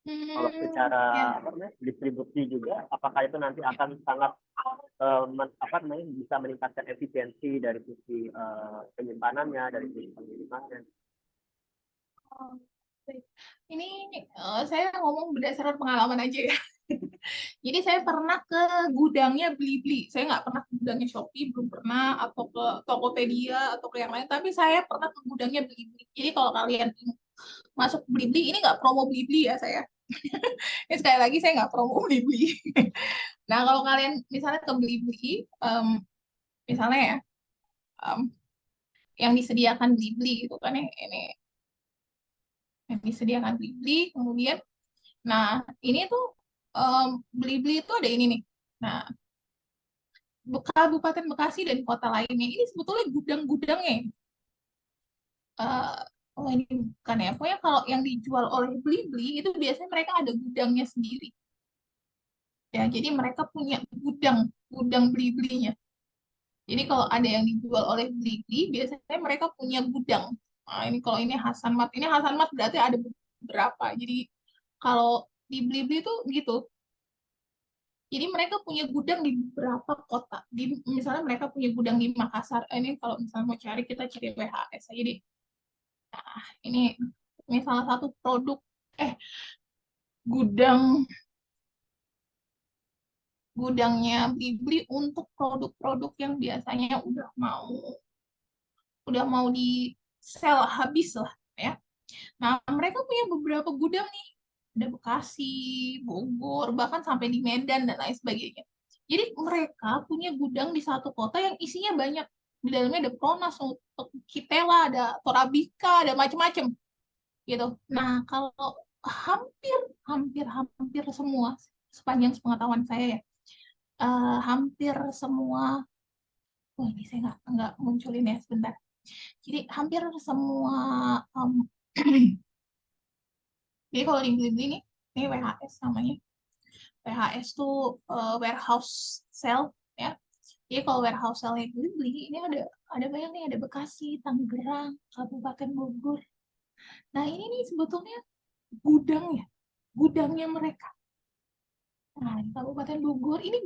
S1: Kalau secara
S2: ya.
S1: apa namanya distribusi juga, apakah itu nanti akan sangat apa namanya bisa meningkatkan efisiensi dari sisi penyimpanannya, dari sisi pengirimannya.
S2: Oh, baik. Ini saya ngomong berdasarkan pengalaman aja ya. Jadi saya pernah ke gudangnya Blibli. Saya nggak pernah ke gudangnya Shopee, belum pernah, atau ke Tokopedia atau ke yang lain. Tapi saya pernah ke gudangnya Blibli. Jadi kalau kalian masuk Blibli, ini nggak promo Blibli ya saya. Ini sekali lagi saya nggak promo Blibli. Nah kalau kalian misalnya ke Blibli, misalnya ya, em, yang disediakan Blibli gitu kan ya, ini yang disediakan Blibli, kemudian, nah ini tuh Blibli itu ada ini nih. Nah, Kabupaten Bekasi dan kota lainnya ini sebetulnya gudang-gudangnya. eh oh ini bukan ya. Pokoknya kalau yang dijual oleh Blibli itu biasanya mereka ada gudangnya sendiri. Ya, jadi mereka punya gudang gudang Blibli-nya. Jadi kalau ada yang dijual oleh Blibli, biasanya mereka punya gudang. Nah, ini kalau ini Hasan Mart berarti ada beberapa. Jadi kalau di Blibli itu gitu. Jadi mereka punya gudang di beberapa kota. Misalnya mereka punya gudang di Makassar. Ini kalau misalnya mau cari, kita cari WHS aja. Jadi ini salah satu produk, eh gudang gudangnya Blibli untuk produk-produk yang biasanya udah mau di sell habis lah ya. Nah, mereka punya beberapa gudang nih. Ada Bekasi, Bogor, bahkan sampai di Medan dan lain sebagainya. Jadi mereka punya gudang di satu kota yang isinya banyak. Di dalamnya ada Pronas, untuk Kitela, ada Torabika, ada macam-macam gitu. Nah, kalau hampir hampir hampir semua sepanjang pengetahuan saya ya, hampir semua, oh ini saya nggak munculin ya sebentar. Jadi hampir semua, em, jadi kalau di Blibli ini WHS namanya. WHS tuh warehouse sale ya. Jadi kalau warehouse sale yang Blibli ini ada banyak nih, ada Bekasi, Tangerang, Kabupaten Bogor. Nah ini nih sebetulnya gudangnya mereka. Nah di Kabupaten Bogor ini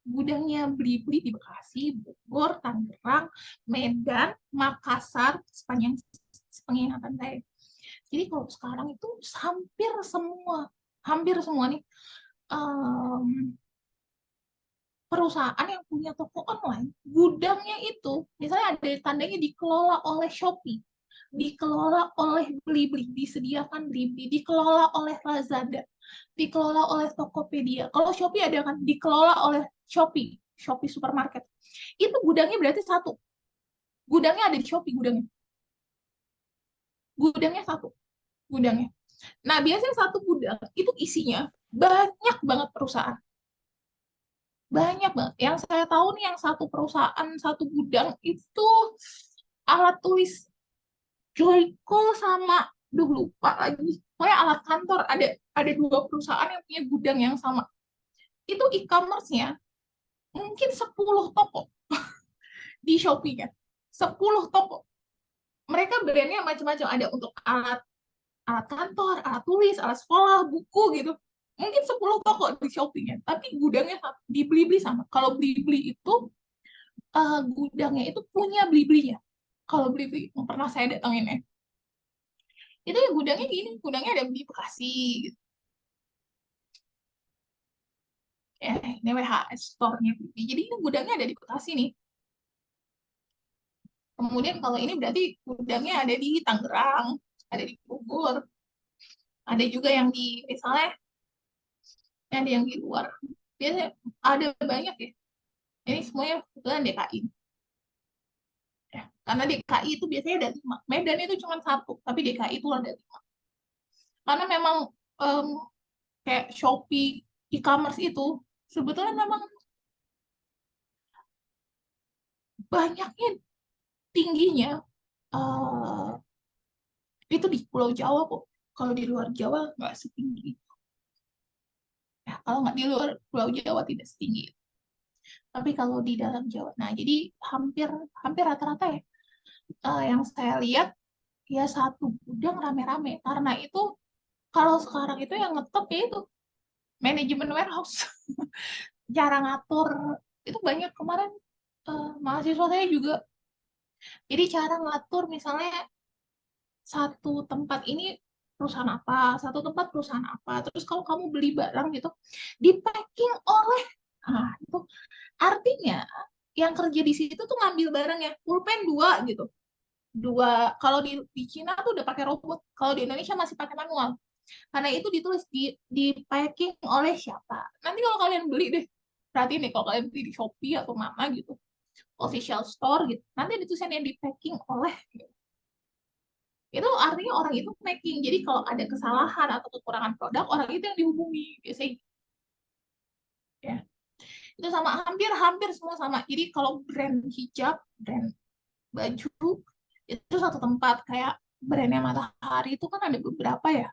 S2: gudangnya Blibli di Bekasi, Bogor, Tangerang, Medan, Makassar, sepengingatan saya. Jadi kalau sekarang itu hampir semua nih, em, perusahaan yang punya toko online, gudangnya itu misalnya ada tandanya dikelola oleh Shopee, dikelola oleh Blibli, disediakan Blibli, dikelola oleh Lazada, dikelola oleh Tokopedia. Kalau Shopee ada kan dikelola oleh Shopee Supermarket. Itu gudangnya berarti satu. Gudangnya ada di Shopee, gudangnya. Gudangnya satu, gudangnya. Nah, biasanya satu gudang itu isinya banyak banget perusahaan. Banyak banget. Yang saya tahu nih, yang satu perusahaan, satu gudang itu alat tulis Joyko sama, duh lupa lagi. Pokoknya alat kantor, ada dua perusahaan yang punya gudang yang sama. Itu e-commerce-nya mungkin 10 toko di Shopee kan. 10 toko. Mereka brandnya macam-macam. Ada untuk alat alat kantor, alat tulis, alat sekolah, buku gitu. Mungkin 10 toko di Shopee kan. Tapi gudangnya di Blibli sama. Kalau Blibli itu gudangnya itu punya Blibli-nya. Kalau Blibli yang pernah saya datangin ya. Itu ya gudangnya gini, gudangnya ada di Bekasi gitu. Ya, ini WHS store-nya. Jadi ini gudangnya ada di Bekasi nih. Kemudian kalau ini berarti gudangnya ada di Tangerang, ada di Bogor, ada juga yang di misalnya ada yang di luar. Biasanya ada banyak ya. Ini semuanya kebetulan DKI. Ya, karena DKI itu biasanya ada 5. Medan itu cuma 1, tapi DKI itu ada 5. Karena memang em, kayak Shopee, e-commerce itu sebetulnya memang banyaknya tingginya eh, itu di Pulau Jawa kok. Kalau di luar Jawa nggak setinggi itu. Ya, kalau nggak di luar Pulau Jawa tidak setinggi itu. Tapi kalau di dalam Jawa, nah jadi hampir hampir rata-rata ya yang saya lihat ya satu gudang rame-rame karena itu kalau sekarang itu yang ngetop ya itu manajemen warehouse. Cara ngatur itu banyak kemarin mahasiswa saya juga. Jadi cara ngatur misalnya satu tempat ini perusahaan apa, satu tempat perusahaan apa. Terus kalau kamu beli barang gitu, di packing oleh, nah itu artinya yang kerja di situ tuh ngambil barangnya pulpen 2 gitu. 2 kalau di Cina tuh udah pakai robot, kalau di Indonesia masih pakai manual. Karena itu ditulis di packing oleh siapa. Nanti kalau kalian beli deh, berarti nih kalau kalian beli di Shopee atau mana gitu, official store gitu, nanti ditulisannya di packing oleh gitu. Itu artinya orang itu packing. Jadi kalau ada kesalahan atau kekurangan produk, orang itu yang dihubungi biasanya ya. Itu sama hampir-hampir semua sama. Jadi kalau brand hijab, brand baju itu satu tempat kayak brandnya Matahari itu kan ada beberapa ya.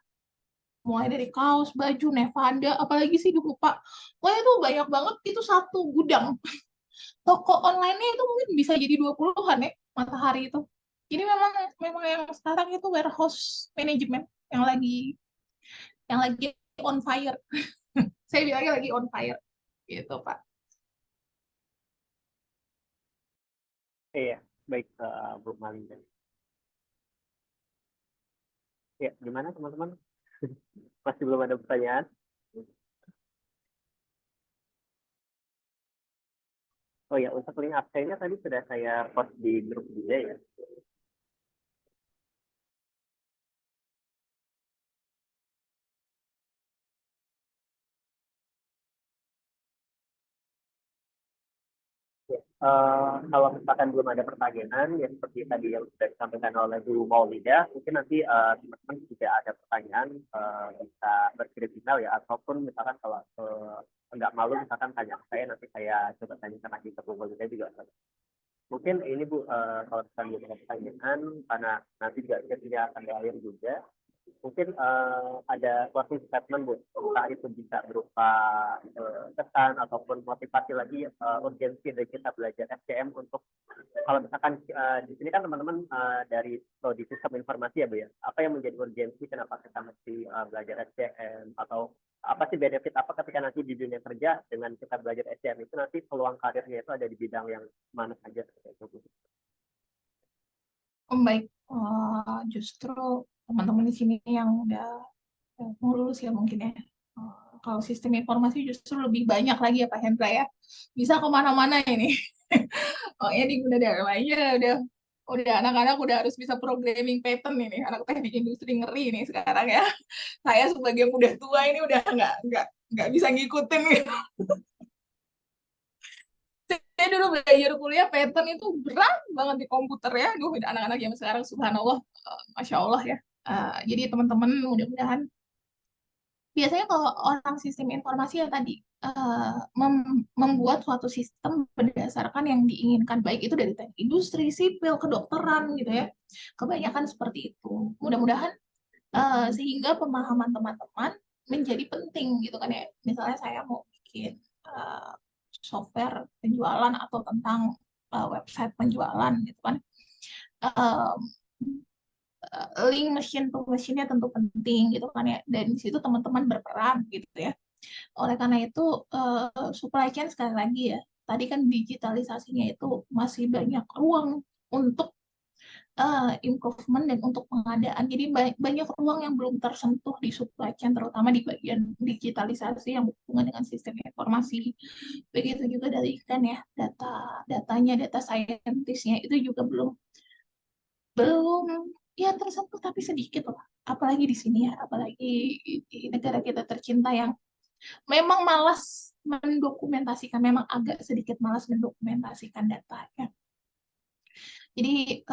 S2: Mulai dari kaos, baju, Nevada, apalagi sih lupa. Pokoknya itu banyak banget, itu satu gudang. Toko online-nya itu mungkin bisa jadi 20-an ya, Matahari itu. Jadi memang memang yang sekarang itu warehouse management yang lagi on fire. Saya bilangnya lagi on fire gitu, Pak.
S1: Iya, baik Bu Malinda. Ya, gimana teman-teman? Masih belum ada pertanyaan? Oh ya, untuk link absennya tadi sudah saya post di grup juga ya. Ya, kalau misalkan belum ada pertanyaan, ya seperti tadi yang sudah disampaikan oleh Bu Maulida, mungkin nanti teman-teman jika ada pertanyaan bisa berkirim email ya, ataupun misalkan kalau nggak malu misalkan tanya ke saya, nanti saya coba tanyakan lagi ke Bu Maulida juga. Mungkin ini Bu, kalau misalkan belum ada pertanyaan, karena nanti juga sesinya akan berakhir juga, mungkin ada closing statement Bu, entah itu bisa berupa kesan ataupun motivasi lagi urgensi dari kita belajar SCM untuk kalau misalkan di sini kan teman-teman dari di sistem informasi ya Bu ya, apa yang menjadi urgensi kenapa kita mesti belajar SCM atau apa sih benefit apa ketika nanti di dunia kerja dengan kita belajar SCM itu nanti peluang karirnya itu ada di bidang yang mana saja seperti itu.
S2: Baik, justru teman-teman di sini yang udah mau lulus ya mungkin ya. Kalau sistem informasi justru lebih banyak lagi ya Pak Hendra ya. Bisa kemana-mana ini. Oh ya di Gunadarma aja udah anak-anak udah harus bisa programming pattern ini. Anak teknik industri ngeri ini sekarang ya. Saya sebagai yang udah tua ini udah nggak bisa ngikutin gitu. Saya dulu belajar kuliah pattern itu berat banget di komputer ya. Duh, anak-anak yang sekarang subhanallah, masya Allah ya. Jadi teman-teman mudah-mudahan biasanya kalau orang sistem informasi ya tadi membuat suatu sistem berdasarkan yang diinginkan baik itu dari teknik industri, sipil, kedokteran gitu ya. Kebanyakan seperti itu. Mudah-mudahan sehingga pemahaman teman-teman menjadi penting gitu kan ya. Misalnya saya mau bikin software penjualan atau tentang website penjualan gitu kan. Uh, link mesin to mesinnya tentu penting gitu kan ya. Dan di situ teman-teman berperan gitu ya. Oleh karena itu supply chain sekali lagi ya. Tadi kan digitalisasinya itu masih banyak ruang untuk improvement dan untuk pengadaan. Jadi banyak ruang yang belum tersentuh di supply chain, terutama di bagian digitalisasi yang berhubungan dengan sistem informasi. Begitu juga dari kan ya datanya, data scientistnya itu juga belum belum ya tersentuh tapi sedikit lah. Apalagi di sini ya, apalagi di negara kita tercinta yang memang malas mendokumentasikan, memang agak sedikit malas mendokumentasikan data ya. Jadi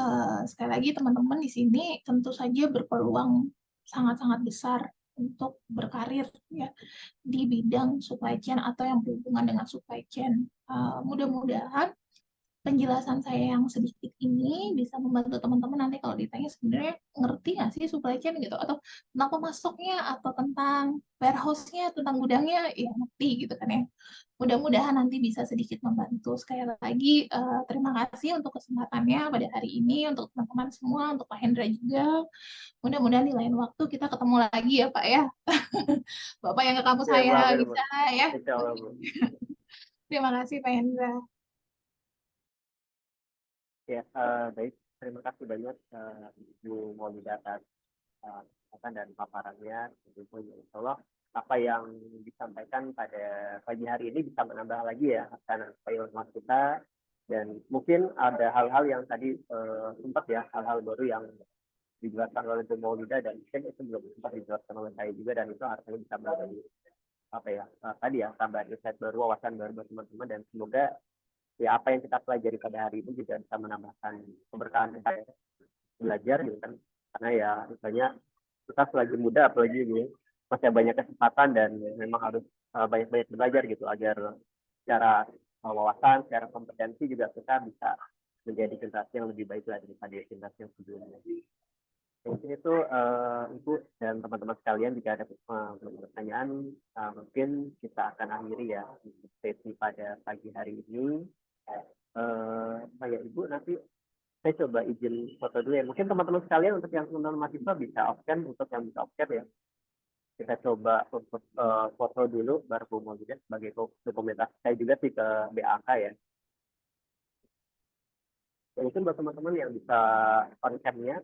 S2: sekali lagi teman-teman di sini tentu saja berpeluang sangat-sangat besar untuk berkarir ya di bidang supply chain atau yang berhubungan dengan supply chain. Mudah-mudahan penjelasan saya yang sedikit ini bisa membantu teman-teman nanti kalau ditanya sebenarnya ngerti nggak sih supply chain gitu, atau tentang pemasoknya atau tentang warehouse-nya, tentang gudangnya, ya ngerti gitu kan ya. Mudah-mudahan nanti bisa sedikit membantu. Sekali lagi terima kasih untuk kesempatannya pada hari ini, untuk teman-teman semua, untuk Pak Hendra juga. Mudah-mudahan di lain waktu kita ketemu lagi ya Pak ya. Bapak yang ke kampus
S1: Ya, Bu,
S2: saya
S1: amin, Bu.
S2: bisa ya.
S1: Insya Allah, Bu.
S2: Terima kasih Pak Hendra.
S1: Ya, baik. Terima kasih banyak Bu Maulida atas dan paparannya. Insya Allah apa yang disampaikan pada pagi hari ini bisa menambah lagi ya karena ilmu kita, dan mungkin ada hal-hal yang tadi sempat ya, hal-hal baru yang dijelaskan oleh Bu Maulida dan mungkin itu belum sempat dijelaskan oleh saya juga, dan itu artinya bisa menjadi apa ya tadi ya, tambahan insight baru, wawasan baru buat teman-teman, dan semoga ya apa yang kita pelajari pada hari ini juga bisa menambahkan keberkahan kita belajar gitu kan, karena ya misalnya kita selagi muda apalagi gitu masih banyak kesempatan, dan memang harus banyak-banyak belajar gitu agar secara wawasan, secara kompetensi juga kita bisa menjadi generasi yang lebih baik lagi daripada generasi yang sebelumnya. Mungkin itu Ibu dan teman-teman sekalian, jika ada pertanyaan mungkin kita akan akhiri ya sesi pada pagi hari ini. Saya Ibu nanti saya coba izin foto dulu ya. Mungkin teman-teman sekalian untuk yang teman-teman mahasiswa bisa off-cam, untuk yang bisa off-cam ya. Kita coba untuk foto dulu baru kemudian sebagai dokumentasi saya juga sih ke BAK ya. Mungkin buat teman-teman yang bisa on-cam-nya